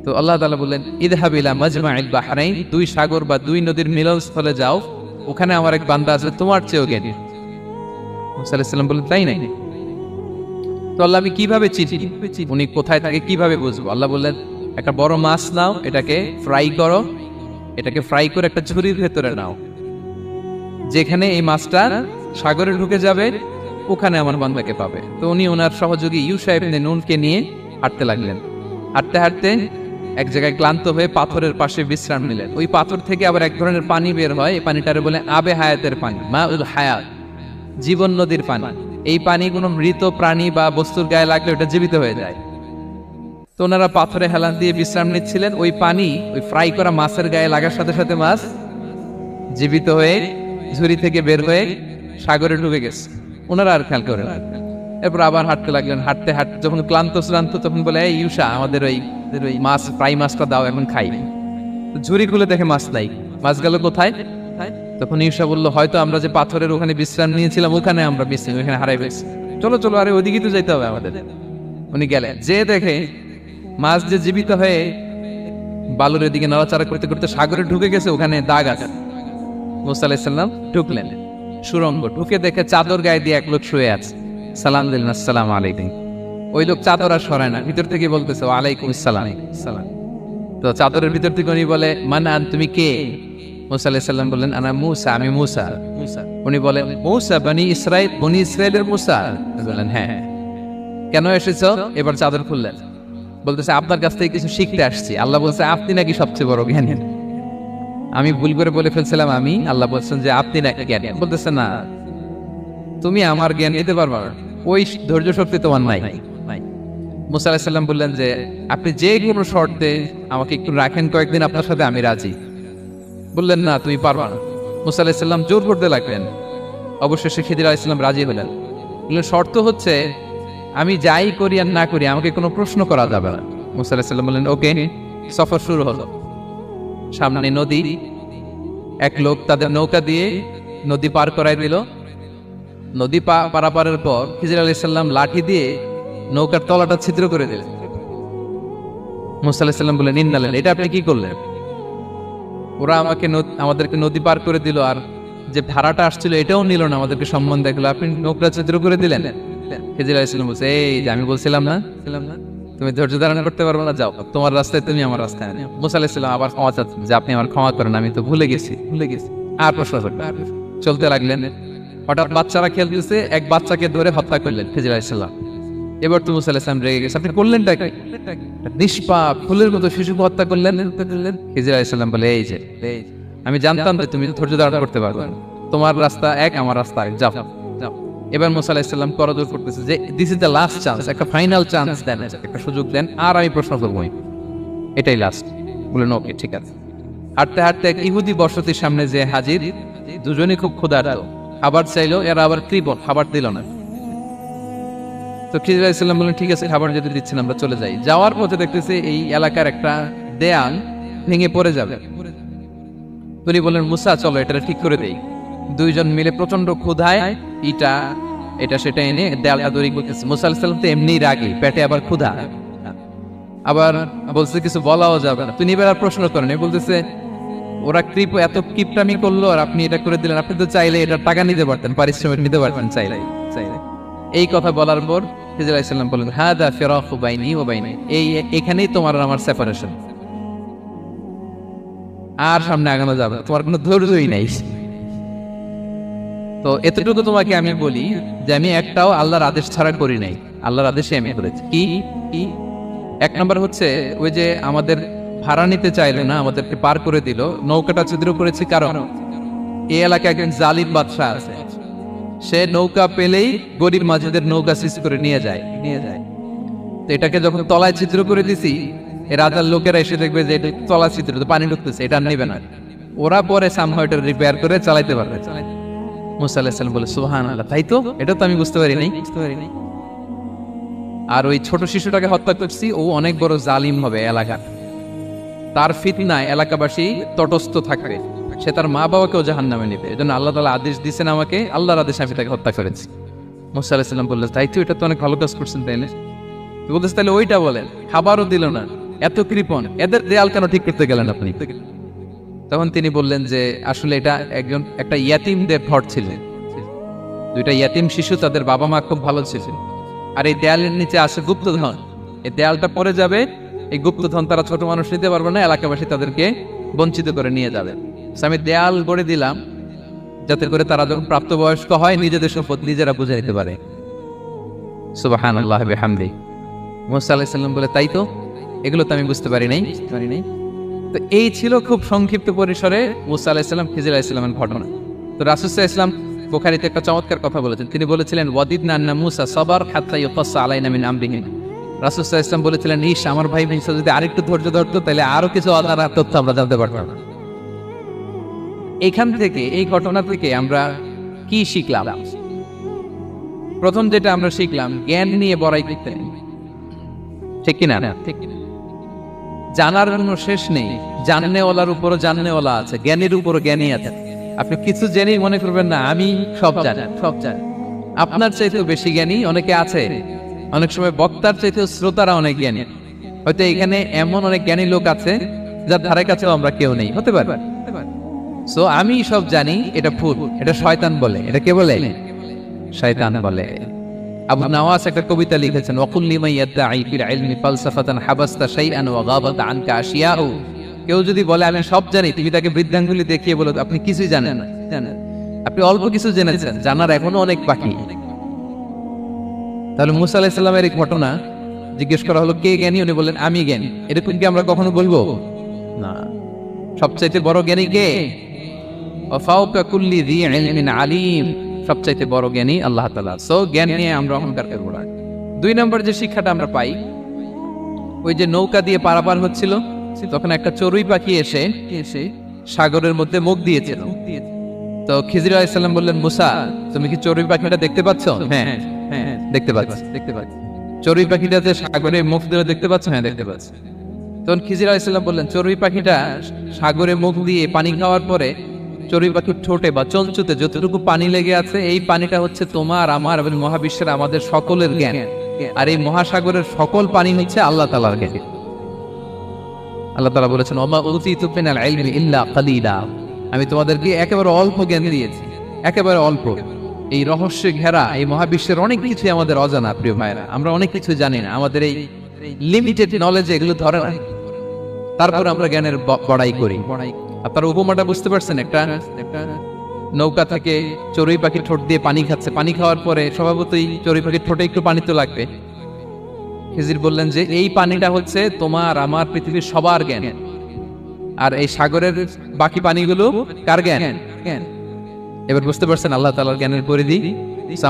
তো আল্লাহ তাআলা বললেন, ইযহাব ইলা মাজমাইল বাহরাইন, দুই সাগর বা দুই নদীর মিলনস্থলে যাও, ওখানে আমার এক বান্দা আছে তোমার চেয়েও জ্ঞানী। মুসা আলাইহিস সালাম বললেন তাই নাকি? তো আল্লাহ আমি কিভাবে চিনি উনি কোথায় থাকে, কিভাবে বুঝবো? আল্লাহ বললেন একটা বড় মাছ নাও, এটাকে ফ্রাই করো, এটাকে ফ্রাই করে একটা ঝুড়ির ভেতরে নাও, যেখানে এই মাছটা সাগরে ঢুকে যাবে ওখানে আমার বান্দাকে পাবে। তো উনি ওনার সহযোগী ইউশা ইবনে নুনকে নিয়ে হাঁটতে লাগলেন। হাঁটতে হাঁটতে এক জায়গায় ক্লান্ত হয়ে পাথরের পাশে বিশ্রাম নিলেন। ওই পাথর থেকে আবার এক ধরনের পানি বের হয়, এই পানিটারে বলে আবে হায়াতের পানি, মা উল হায়াত, জীবন নদীর পানি। এই পানি কোনো মৃত প্রাণী বা বস্তুর গায়ে লাগলে ওটা জীবিত হয়ে যায়। তো ওনারা পাথরে হেলান দিয়ে বিশ্রাম নিচ্ছিলেন, ওই পানি ওই ফ্রাই করা মাছের গায়ে লাগার সাথে সাথে মাছ জীবিত হয়ে ঝুড়ি থেকে বের হয়ে সাগরে ঢুকে গেছে। ওনারা আর খেয়াল করেন। এরপর আবার হাঁটতে লাগলেন। হাঁটতে হাঁটতে যখন ক্লান্ত তখন বলে, এই ইউশা আমাদের ওই মাছ ফ্রাই মাছটা দাও, এখন খাই। ঝুড়ি খুলে দেখে মাছ নাই। মাছ গেল কোথায়? তখন ইউশা বলল, হয়তো আমরা যে পাথরের ওখানে বিশ্রাম নিয়েছিলাম ওখানে আমরা বিশ্রাম, ওখানে হারাই গেছি, চলো চলো, আরে ওইদিকে তো যেতে হবে আমাদের। উনি গেলেন, যে দেখে মাছ যে জীবিত হয়ে বালুর দিকে নড়াচড়া করতে করতে সাগরে ঢুকে গেছে, ওখানে দাগ আছে। মুসা আলাইহিস সালাম ঢুকলেন সুরঙ্গ, ঢুকে দেখে চাদর গায়ে দিয়ে এক লোক শুয়ে আছে। সালাম দিলেন, আসসালামু আলাইকুম। ওই লোক চাদর আর সরায় না, ভিতর থেকে বলতেছে ওয়ালাইকুম আসসালাম। তো চাদরের ভিতর থেকে উনি বলে, মানান তুমি কে? মুসা আলাইহিস সালাম বললেন, আনা মুসা, আমি মুসা। উনি বলেন, মুসা বনি ইসরাইল, বনি ইসরাইলের মুসা? বললেন হ্যাঁ। কেন এসেছো? এবার চাদর খুললেন। বলতেছে আপনার কাছ থেকে কিছু শিখতে আসছি। আল্লাহ বলছে আপনি নাকি সবচেয়ে বড় জ্ঞানী। আমি ভুল করে বলে ফেলছিলাম আমি, আল্লাহ বলছেন যে আপনি নাকি জ্ঞানী। বলতেছে না, তুমি আমার জ্ঞান নিতে পারবা না, ওই ধৈর্য শক্তি তোমার নাই। মুসা আলাইহিস সালাম বললেন যে আপনি যে কোনো শর্তে আমাকে একটু রাখেন কয়েকদিন, আপনার সাথে আমি রাজি। বললেন না তুমি পারবা না। মুসা আলাইহিস সালাম জোর করতে লাগলেন। অবশেষে খিদির আলাইহিস সালাম রাজি হলেন। বললেন শর্ত হচ্ছে আমি যাই করি আর না করি আমাকে কোনো প্রশ্ন করা যাবে না। মুসা আলাইহিস সালাম বললেন ওকে। সফর শুরু হলো। সামনে নদী, এক লোক তাদের নৌকা দিয়ে নদী পার করাই দিল। নদী পারাপারের পর খিজির আলাইহিস সালাম লাঠি দিয়ে নৌকার তলাটা ছিদ্র করে দিলেন। মুসা আলাইহিস সালাম বললেন ইন্নালেন, এটা আপনি কি করলেন? ওরা আমাদেরকে নদী পার করে দিল, আর যে ভাড়াটা আসছিল এটাও নিল না, আমাদেরকে সম্মান দেখলো, আপনি নৌকা ছিদ্র করে দিলেন। খিজির আলাইহিস সালাম বলছে, এই যে আমি বলছিলাম না তুমি ধৈর্য ধারণ করতে পারবে না, যাও তোমার রাস্তায় তুমি আমার রাস্তায়। মুসা আলাইহিস সালাম আবার ক্ষমা চাচ্ছেন যে আপনি আমার ক্ষমা করেন, আমি তো ভুলে গেছি। আর প্রশ্ন করবেন। চলতে লাগলেন। হঠাৎ বাচ্চারা খেলতেছে, এক বাচ্চাকে ধরে হত্যা করলেন খিজির আলাইহিস সালাম। এবার তো মুসা আলাইহিস সালাম রেগে গেছে, আপনি করলেনটা কি? নিষ্পাপ ফুলের মতো শিশুকে হত্যা করলেন। খিজির আলাইহিস সালাম বলে, এই যে আমি জানতাম যে তুমি ধৈর্য ধারণ করতে পারবে না, তোমার রাস্তা এক, আমার রাস্তা এক, যাও। এবার মুসা আলাইহিস সালাম করজোর করতেছে যে this is the last chance, একটা ফাইনাল চান্স দেন, একটা সুযোগ দেন, আর আমি প্রশ্ন করবো, এটাই লাস্ট। বললেন ওকে ঠিক আছে। হাঁটতে হাঁটতে এক ইহুদি বসতির সামনে যে হাজির, দুজনেই খুব ক্ষুধার্ত, খাবার চাইলো, এরা আবার কৃপণ, খাবার দিল না। তো খিজির আলাইহিস সালাম বললেন ঠিক আছে, খাবার যদি দিচ্ছেন আমরা চলে যাই। যাওয়ার পথে দেখতেছে এই এলাকার একটা দেয়াল ভেঙে পড়ে যাবে। উনি বললেন মুসা চলো এটা ঠিক করে দেই। দুইজন মিলে প্রচন্ড ক্ষুধায় এটা সেটা এনে দেয়ালটা তৈরি করতেছে। মুসা আলাইহিস সালাম তো এমনি রাগী, পেটে আবার ক্ষুধা, আবার বলছে কিছু বলাও যাবে না। তিনি এবার আর প্রশ্ন করেন, বলতেছে ওরা এত কিপটামি করলো আর আপনি এটা করে দিলেন, আপনি তো চাইলে এটা টাকা নিতে পারতেন, পারিশ্রমিক নিতে পারতেন চাইলে। এই কথা বলার পর খিজির আলাইহিস সালাম বললেন হাদা ফিরাকু বাইনি ওয়া বাইনি, এখানেই তোমার আর আমার সেপারেশন, আর সামনে আগানো যাবে না, তোমার কোনো ধৈর্যই নাই। তো এতটুকু তোমাকে আমি বলি যে আমি একটাও আল্লাহর আদেশ ছাড়া করি নাই, আল্লাহর আদেশে আমি করেছি। কি এক নম্বর হচ্ছে ওই যে আমাদের ভাড়া নিতে চাইলে না, আমাদেরকে পার করে দিল, নৌকাটা ছিদ্র করেছি কারণ এই এলাকায় একজন জালিম বাদশাহ আছে, সে নৌকা পেলেই গরিব মাঝিদের নৌকা সৃষ্টি করে নিয়ে যায়। তো এটাকে যখন তলায় ছিদ্র করে দিছি, এই রাজার লোকেরা এসে দেখবে যে এটা তলা ছিদ্র, তো পানি ঢুকতেছে, এটা নেবে না। ওরা পরে সামহাও এটা রিপেয়ার করে চালাইতে পারবে। মুসা আলাইহিস সালাম বলে সুবহানাল্লাহ, তাই তো, এটা তো আমি বুঝতে পারি নাই। আর ওই ছোট শিশুটাকে হত্যা করছি, ও অনেক বড় জালিম হবে এলাকার, তার ফিতনায় এলাকাবাসী তটস্থ থাকবে, সে তার মা বাবাকেও জাহান্নামে নেবে। এজন্য আল্লাহ তাআলা আদেশ দিয়েছেন আমাকে, আল্লাহর আদেশে আমি তাকে হত্যা করেছি। মুসা আলাইহিস সালাম বললেন তাই তো, এটা তো অনেক ভালো কাজ করছেন, তাই না? বলতেছে তাহলে ওইটা বলেন, খাবারও দিল না, এত কৃপণ, এদের দেয়াল কেন ঠিক করতে গেলেন আপনি? তখন তিনি বললেন যে আসলে এটা একটা ইয়াতিমদের ঘর ছিল, দুইটা ইয়াতিম শিশু, তাদের বাবা মা খুব ভালো ছিল, আর এই দেয়ালের নিচে আসে গুপ্তধন, এই দেয়ালটা পড়ে যাবে, এই গুপ্তধন তারা ছোট মানুষ নিতে পারবে না, এলাকাবাসী তাদেরকে বঞ্চিত করে নিয়ে যাবে। আমি দেয়াল গড়ে দিলাম যাতে করে তারা যখন প্রাপ্তবয়স্ক হয় নিজেদের সম্পদ নিজেরা বুঝে নিতে পারে। সুবহানাল্লাহ বিহামদিহি। মুসা আলাইহিস সালাম বলে তাই তো, এগুলো তো আমি বুঝতে পারি নাই। তো এই ছিল খুব সংক্ষিপ্ত পরিসরে মুসা আলাইহিস সালাম খিজির আলাইহিস সালামের ঘটনা। তো রাসূল সাল্লাল্লাহু আলাইহি ওয়াসাল্লাম বুখারীতে একটা চমৎকার কথা বলেছেন, তিনি বলেছিলেন ওয়াদিদনা আন্না মুসা সাবার হাত্তা ইউকাসসা আলাইনা মিন আমরিহি। রাসূল সাল্লাল্লাহু আলাইহি ওয়াসাল্লাম বলেছিলেন, ইস আমার ভাই মুসা যদি আরেকটু ধৈর্য ধরতো তাহলে আরো কিছু অজানা তথ্য আমরা জানতে পারতাম। এখান থেকে, এই ঘটনা থেকে আমরা কি শিখলাম? প্রথম যেটা আমরা শিখলাম, জ্ঞান নিয়ে বড়াই করতে নেই, ঠিক কিনা? জানার জন্য শেষ নেই, জাননেওয়ালার উপরও জাননেওয়ালা আছে, জ্ঞানীর উপরও জ্ঞানী আছে। আপনি কিছু জেনেই মনে করবেন না আমি সব জানি। আপনার চাইতেও বেশি জ্ঞানী অনেকে আছে, অনেক সময় বক্তার চাইতেও শ্রোতারা অনেক জ্ঞানী। হয়তো এখানে এমন অনেক জ্ঞানী লোক আছে যার ধারে কাছেও আমরা কেউ নেই, হতে পারে। সো আমি সব জানি, এটা ভুল, এটা শয়তান বলে। এটা কে বলে? শয়তান বলে। আবু নওয়াস একটা কবিতা লিখেছেন, ওয়াকুল লিমান ইয়াদঈ ফিল ইলমি ফালসাফাতান হাবাসতা শাইআন ওয়া গাবাত আনকা আশিয়াউ। কেউ যদি বলে আমি সব জানি, তুমি তাকে বৃদ্ধাঙ্গুলি দেখিয়ে বলো আপনি কিছুই জানেন না, আপনি অল্প কিছু জেনেছেন, জানার এখনো অনেক বাকি। তাহলে মুসা আলাইহিস সালামের এই ঘটনা জিজ্ঞেস করা হলো কে জ্ঞানী, উনি বললেন আমি জ্ঞানী। এরকম কি আমরা কখনো বলবো? না। সবচাইতে বড় জ্ঞানী কে? ওয়া ফাওকা কুল্লি যী ইলমিন আলীম। সবচাইতে বড় জ্ঞানী আল্লাহ তাআলা। সো জ্ঞান নিয়ে আমরা অহংকার করব না। 2 নম্বর যে শিক্ষাটা আমরা পাই, ওই যে নৌকা দিয়ে পারাপার হচ্ছিল, তখন একটা চড়ুই পাখি এসে সাগরের মধ্যে মুখ দিয়েছিল। তো খিজির আলাইহিস সালাম বললেন, মুসা তুমি কি চড়ুই পাখিটা দেখতে পাচ্ছ? হ্যাঁ দেখতে পাচ্ছি। চড়ুই পাখিটা যে সাগরে মুখ দিয়ে দেখতে পাচ্ছ? হ্যাঁ দেখতে পাচ্ছি। তখন খিজির আলাইহিস সালাম বললেন, চড়ুই পাখিটা সাগরে মুখ দিয়ে পানি খাওয়ার পরে চড়ুই পাখির ঠোঁটে বা চঞ্চুতে যতটুকু পানি লেগে আছে, এই পানিটা হচ্ছে তোমার, আমার এবং মহাবিশ্বের আমাদের সকলের জ্ঞান। আর এই মহাসাগরের সকল পানি হচ্ছে আল্লাহ তাআলার জ্ঞান। আল্লাহ তাআলা বলেছেন, ওমা উতীতু মিনাল ইলমি ইল্লা কালিলা। আমি তোমাদেরকে একেবারে অল্প জ্ঞান দিয়েছি, একেবারে অল্প। এই রহস্যে ঘেরা এই মহাবিশ্বের অনেক কিছু আমাদের অজানা। প্রিয় ভাইরা, আমরা অনেক কিছু জানি না, আমাদের এই লিমিটেড নলেজে এগুলো ধরে না, তারপর আমরা জ্ঞানের বড়াই করি। আপনারা উপমাটা বুঝতে পারছেন? একটা নৌকা থেকে চড়ুই পাখি ঠোঁট দিয়ে পানি খাচ্ছে, পানি খাওয়ার পরে স্বভাবতই চড়ুই পাখির ঠোঁটে একটু পানি তো লাগবে। খিজির বললেন যে এই পানিটা হচ্ছে তোমার, আমার, পৃথিবীর সবার জ্ঞান, আর এই সাগরের বাকি পানিগুলো কার জ্ঞান? এবার বুঝতে পারছেন আল্লাহ তাআলার জ্ঞানের পরিধি।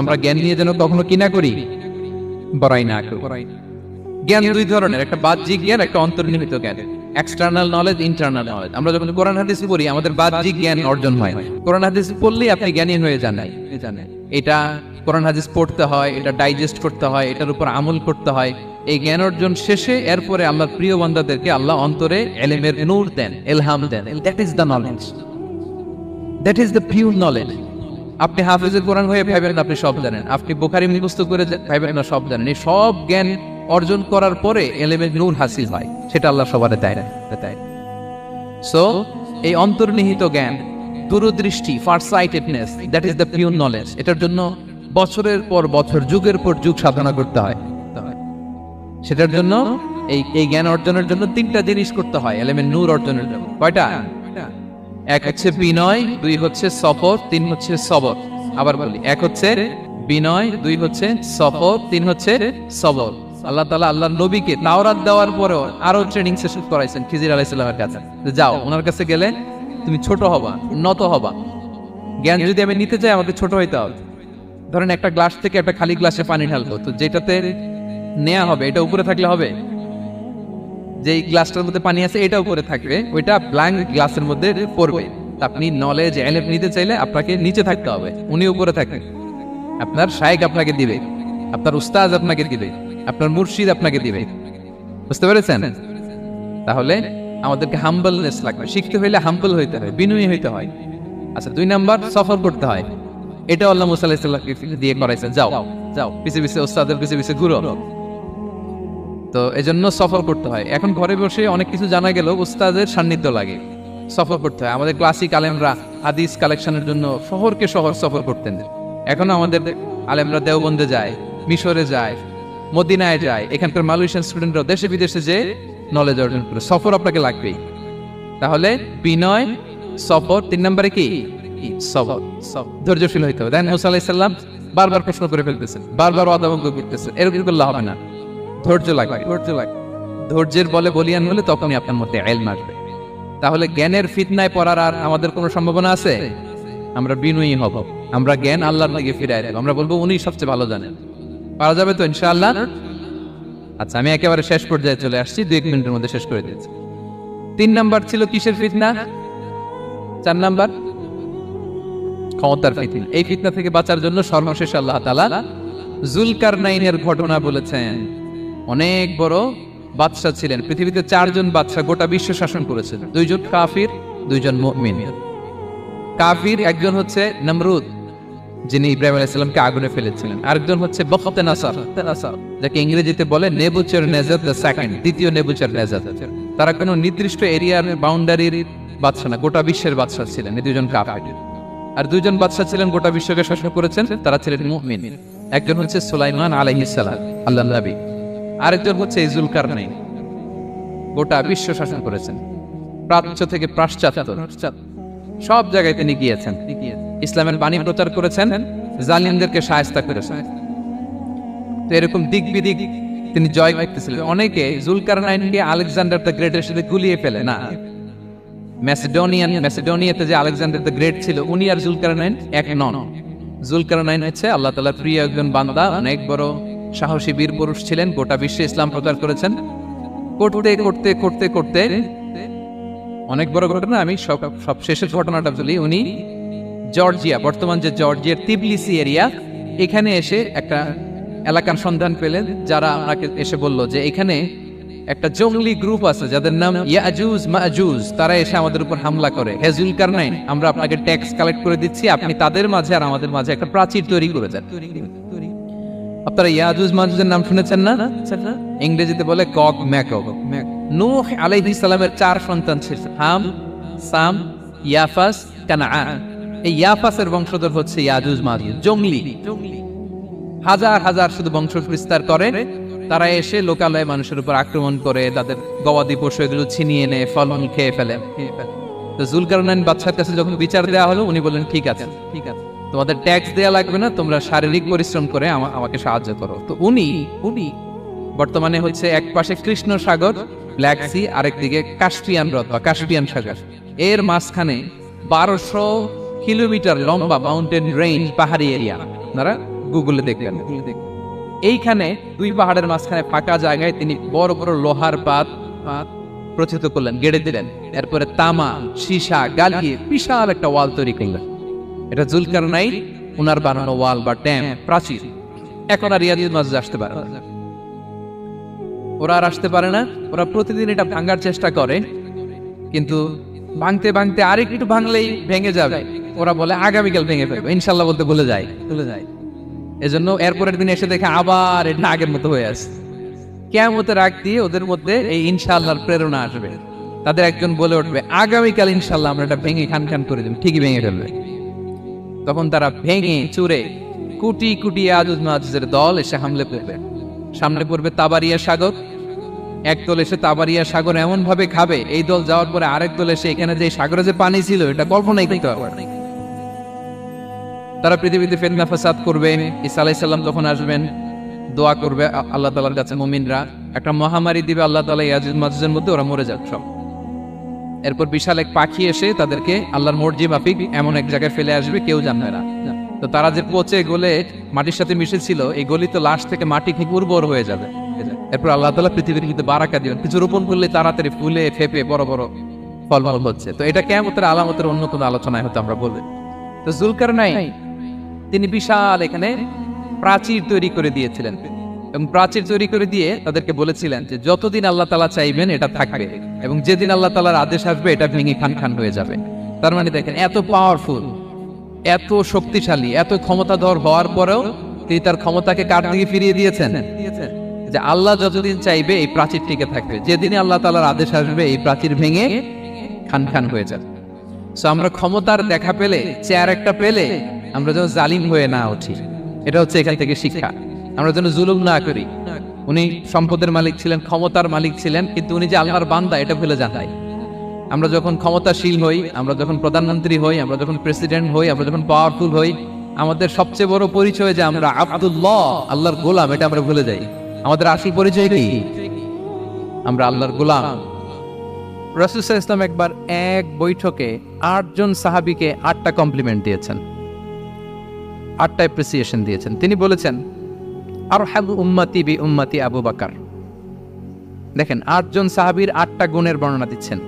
আমরা জ্ঞান নিয়ে যেন কখনো কি না করি, বড়াই না করি। জ্ঞান 2 ধরনের, একটা বাহ্যিক জ্ঞান, একটা অন্তর্নিহিত জ্ঞান। External knowledge, internal knowledge. আমরা যখন কোরআন হাদিস পড়ি আমাদের বাহ্যিক জ্ঞান অর্জন হয়। কোরআন হাদিস পড়লেই আপনি জ্ঞানী হয়ে যান। এটা কোরআন হাদিস পড়তে হয়, এটা ডাইজেস্ট করতে হয়, এটার উপর আমল করতে হয়। এই জ্ঞান অর্জন শেষে এরপরে আল্লাহর প্রিয় বান্দাদেরকে আল্লাহ অন্তরে ইলমের নূর দেন, ইলহাম দেন। That is the knowledge, that is the pure knowledge. আপনি হাফেজে কোরআন হয়ে ভাবেন আপনি সব জানেন, আপনি বুখারী মুখস্থ করে ভাবেন না সব জানেন। এই সব জ্ঞান অর্জন করার পরে ইলমের নূর হাসিল হয়, সেটা আল্লাহ সবার দেয় না। সো এই অন্তর্নিহিত জ্ঞান, দূরদৃষ্টি, farsightedness, that is the pure knowledge. এটার জন্য বছরের পর বছর, যুগের পর যুগ সাধনা করতে হয়। সেটার জন্য এই জ্ঞান অর্জনের জন্য 3টা জিনিস করতে হয় ইলমের নূর অর্জনের জন্য। কয়টা? 1 হচ্ছে বিনয়, 2 হচ্ছে সফর, 3 হচ্ছে সবর। আবার বলি, 1 হচ্ছে বিনয়, 2 হচ্ছে সফর, 3 হচ্ছে সবর। আল্লাহ তাআলা আল্লাহর নবীকে তাওরাত দেওয়ার পরেও আরো ট্রেনিং সেশন করাইছেন খিজির আলাইহিস সালামের কাছে। যাও, ওনার কাছে গেলে তুমি ছোট হবা, উন্নত হবা। জ্ঞান যদি আমি নিতে চাই আমাকে ছোট হইতে হবে। ধরেন একটা গ্লাস থেকে একটা খালি গ্লাসে পানি ঢালবো, তো যেটাতে নেওয়া হবে এটা উপরে থাকলে হবে? যেই গ্লাসটার মধ্যে পানি আছে এটা উপরে থাকবে, ওইটা ব্ল্যাঙ্ক গ্লাসের মধ্যে পড়বে। আপনি নলেজ এলেম নিতে চাইলে আপনাকে নিচে থাকতে হবে, উনি উপরে থাকবেন। আপনার শায়েখ আপনাকে দিবে, আপনার উস্তাজ আপনাকে দিবে, আপনার মুর্শিদ আপনাকে দিবে। বুঝতে পেরেছেন? তাহলে আমাদেরকে হাম্বলনেস লাগবে, শিখতে হইলে হাম্বল হইতে হয়, বিনয়ী হইতে হয়। আচ্ছা, 2 নাম্বার সফর করতে হয়। এটা আল্লাহ মুসা আলাইহিস সালামকে দিয়ে করাইছেন, যাও যাও পিছে পিছে উস্তাদের পিছে পিছে ঘুরো। তো এজন্য সফর করতে হয়। এখন ঘরে বসে অনেক কিছু জানা গেল, উস্তাদের সান্নিধ্য লাগে, সফর করতে হয়। আমাদের ক্লাসিক আলেমরা হাদিস কালেকশনের জন্য শহরকে শহর সফর করতেন। এখন আমাদের আলেমরা দেওবন্দে যায়, মিশরে যায়, মদিনায় যায়, এখানকার মালয়েশিয়ান স্টুডেন্টরা দেশে বিদেশে যে নলেজ অর্জন করে। সফর আপনাকে লাগবেই। তাহলে বিনয়, সফর, 3 নম্বরে কি সবর, ধৈর্যশীল হইতে হবে। মুসা আলাইহিস সালাম বারবার প্রশ্ন করে ফেলতেছেন, বারবার অদাবঙ্গ করতেছেন, এরকম করলে হবে না। ধৈর্য লাগবে, ধৈর্যের বলে বলিয়ান হলে তখনই আপনার মধ্যে ইলম আসবে। তাহলে জ্ঞানের ফিতনায় পড়ার আর আমাদের কোনো সম্ভাবনা আছে? আমরা বিনয়ী হব, আমরা জ্ঞান আল্লাহর দিকে ফিরাই দেব, আমরা বলবো উনি সবচেয়ে ভালো জানেন। পারা যাবে তো ইনশাআল্লাহ? আচ্ছা, আমি একেবারে শেষ পর্যায়ে চলে আসছি, 2 মিনিটের মধ্যে শেষ করে দিয়েছি। 3 নাম্বার ছিল কিসের ফিতনা? 4 নাম্বার ক্ষমতার ফিতনা। এই ফিতনা থেকে বাঁচার জন্য সর্বশেষ আল্লাহ তাআলা যুলকারনাইনের ঘটনা বলেছেন। অনেক বড় বাদশা ছিলেন, পৃথিবীতে 4 জন বাদশা গোটা বিশ্ব শাসন করেছেন। 2 জন কাফির, 2 জন মুমিন। কাফির একজন হচ্ছে নমরুদ, যিনি ইব্রাহিম আলাইহিস সালামকে আগুনে ফেলেছিলেন। আরেকজন হচ্ছে বখতনাসার, যাকে ইংরেজিতে বলে নেবুচারনেজার দ্য সেকেন্ড, দ্বিতীয় নেবুচারনেজার। তারা কোনো নির্দিষ্ট এরিয়ার বাউন্ডারির বাদশা না, গোটা বিশ্বের বাদশা ছিলেন এই 2 জন কাফির। আর 2 জন বাদশা ছিলেন গোটা বিশ্বকে শাসন করেছেন, তারা ছিলেন মুমিন। একজন হচ্ছে সুলাইমান আলাইহিস সালাম, আল্লাহর নবী। আরেকজন হচ্ছে যুলকারনাইন, গোটা বিশ্ব শাসন করেছেন, প্রাচ্য থেকে পাশ্চাত্য সব জায়গায় তিনি গিয়েছেন, ইসলামের বাণী প্রচার করেছেন, জালিমদেরকে শায়েস্তা করেছেন। তো এরকম দিক বিদিক তিনি জয় করতেছিলেন। অনেকে যুলকারনাইনকে আলেকজান্ডার দ্য গ্রেটের সাথে গুলিয়ে ফেলে না। ম্যাসিডোনিয়াতে যে আলেকজান্ডার দ্য গ্রেট ছিল, উনি আর যুলকারনাইন এক নন। যুলকারনাইন হচ্ছে আল্লাহ তাআলার প্রিয় একজন বান্দা, অনেক বড় সাহসী বীর পুরুষ ছিলেন, গোটা বিশ্বে ইসলাম প্রচার করেছেন। করতে করতে করতে করতে অনেক বড় ঘটনা, আমি সব শেষের ঘটনাটা বলি। উনি জর্জিয়া, বর্তমান যে জর্জিয়ার তিবলিসি এরিয়া, এখানে এসে একটা এলাকার সন্ধান পেলেন, যারা আমাকে এসে বলল যে এখানে একটা জঙ্গলি গ্রুপ আছে যাদের নাম ইয়াজুজ মাজুজ, তারা এসে আমাদের উপর হামলা করে। হে যুলকারনাইন, আমরা আপনাকে ট্যাক্স কালেক্ট করে দিচ্ছি, আপনি তাদের মাঝে আর আমাদের মাঝে একটা প্রাচীর তৈরি করে দেন। আপনারা ইয়াজুজ মাজুজের নাম শুনেছেন না? ইংরেজিতে বলে গগ ম্যাগগ। নূহ আলাইহিস সালামের 4 সন্তান ছিল, হাম, সাম, ইয়াফাস, কানাআন। এই ইয়াফাসের বংশধর হচ্ছে ইয়াজুজ মাজুজ, জঙ্গলি, হাজার হাজার শুধু বংশ বিস্তার করে। তারা এসে লোকালয়ে মানুষের উপর আক্রমণ করে, তাদের গবাদি পশু এগুলো ছিনিয়ে নেয়, ফলমূল খেয়ে ফেলে। তো যুলকারনাইন বাদশার কাছে যখন বিচার দেওয়া হলো, উনি বললেন ঠিক আছে, তোমাদের ট্যাক্স দেয়া লাগবে না, তোমরা শারীরিক পরিশ্রম করে আমাকে সাহায্য করো। তো উনি বর্তমানে হচ্ছে এক পাশে কৃষ্ণ সাগর, ব্ল্যাক সি, আরেকদিকে কাস্পিয়ান হ্রদ বা কাস্পিয়ান সাগর, এর মাঝখানে 1200 কিলোমিটার লম্বা মাউন্টেন রেঞ্জ, পাহাড়ি এরিয়া। আপনারা গুগলে দেখবেন। এইখানে 2 পাহাড়ের মাঝখানে ফাঁকা জায়গায় তিনি বড় বড় লোহার পাত প্রচিত করলেন, গেড়ে দিলেন। এরপরে তামা, সীসা গালিয়ে বিশাল একটা ওয়াল তৈরি করলেন। এটা যুলকারনাইন উনার বানানো ওয়াল বা ড্যাম, প্রাচীর। এখন আর ইয়াজুজ মাজুজ আসতে পারে না, ওরা আর আসতে পারে না। ওরা প্রতিদিন এটা ভাঙার চেষ্টা করে, কিন্তু ভাঙতে ভাঙতে আরেকটু ভাঙলেই ভেঙে যাবে। ওরা বলে আগামীকাল ভেঙে ফেলবে, ইনশাল্লাহ বলতে ভুলে যায়। এজন্য এরপরের দিন এসে দেখে আবার এটা আগের মতো হয়ে আছে। কিয়ামতের আগ দিয়ে ওদের মধ্যে এই ইনশাআল্লাহর প্রেরণা আসবে। তাদের একজন বলে উঠবে, আগামীকাল ইনশাআল্লাহ আমরা এটা ভেঙে খান খান করে দেব, ঠিকই ভেঙে ফেলবে। তখন তারা ভেঙে চুরে কোটি কোটি ইয়াজুজ মাজুজের দল এসে হামলে পড়বে। সামনে পড়বে তাবারিয়া সাগর। এক দল এসে তাবারিয়া সাগর এমন ভাবে খাবে, এই দল যাওয়ার পরে আরেক দল এসে এখানে যে সাগরে যে পানি ছিল এটা কল্পনাই করতে পারবে। তারা পৃথিবীতে ফিতনা ফাসাদ করবে। ঈসা আলাইহিস সালাম তখন আসবেন, দোয়া করবে আল্লাহ তাআলার কাছে মুমিনরা, একটা মহামারী দিবে আল্লাহ তাআলা ইয়াজুজ মাজুজের মধ্যে, ওরা মরে যাবে সব। এরপর বিশাল এক পাখি এসে তাদেরকে আল্লাহর মর্জি মাফিক এমন এক জায়গায় ফেলে আসবে, কেউ জানবে না। তো তারা যে পচে গলে মাটির সাথে মিশেছিল, এই গলিত লাশ থেকে মাটি ঠিক উর্বর হয়ে যাবে। এরপর আল্লাহ তাআলা পৃথিবীর কিন্তু বারাকা দিবেন, কিছু রোপণ করলে তাড়াতাড়ি ফুলে ফেপে বড় বড় ফল হচ্ছে। তো এটা কিয়ামতের আলামতের অন্য কোনো আলোচনায় হয়তো আমরা বলবো। তো জুলকারনাইন তিনি বিশাল এখানে প্রাচীর তৈরি করে দিয়েছিলেন, এবং প্রাচীর তৈরি করে দিয়ে তাদেরকে বলেছিলেন যে যতদিন আল্লাহ তাআলা চাইবেন এটা থাকবে, এবং যেদিন আল্লাহ তাআলার আদেশ আসবে এটা ভেঙে খান খান হয়ে যাবে। তার মানে দেখেন, এত পাওয়ারফুল, এত শক্তিশালী, এত ক্ষমতাধর হওয়ার পরেও তিনি তার ক্ষমতাকে কার দিকে ফিরিয়ে দিয়েছেন? যে আল্লাহ যতদিন চাইবে এই প্রাচীর টিকে থাকবে, যেদিন আল্লাহ তাআলার আদেশ আসবে এই প্রাচীর ভেঙে খান খান হয়ে যাবে। সো আমরা ক্ষমতার দেখা পেলে, চেয়ার একটা পেলে আমরা যেন জালিম হয়ে না উঠি, এটা হচ্ছে এখান থেকে শিক্ষা। আমরা যেন জুলুম না করি। উনি সম্পদের মালিক ছিলেন, ক্ষমতার মালিক ছিলেন, কিন্তু উনি যে আল্লাহর বান্দা এটা ভুলে যান নাই। আমরা যখন ক্ষমতাশীল হই, আমরা যখন প্রধানমন্ত্রী হই, আমরা যখন প্রেসিডেন্ট হই, আমরা যখন পাওয়ারফুল হই, আমাদের সবচেয়ে বড় পরিচয় যে আমরা আব্দুল্লাহ, আল্লাহর গোলাম, এটা আমরা ভুলে যাই। আমাদের আসল পরিচয় কি? আমরা আল্লাহর গোলাম। রাসূল সাল্লাল্লাহু আলাইহি ওয়াসাল্লাম একবার এক বৈঠকে 8 জন সাহাবীকে 8টা কমপ্লিমেন্ট দিয়েছেন, 8টা অ্যাপ্রিসিয়েশন দিয়েছেন। তিনি বলেছেন, আরহামু উম্মতি বি উম্মতি আবু বকর। দেখেন, 8 জন সাহাবীর 8টা গুণের বর্ণনা দিচ্ছেন।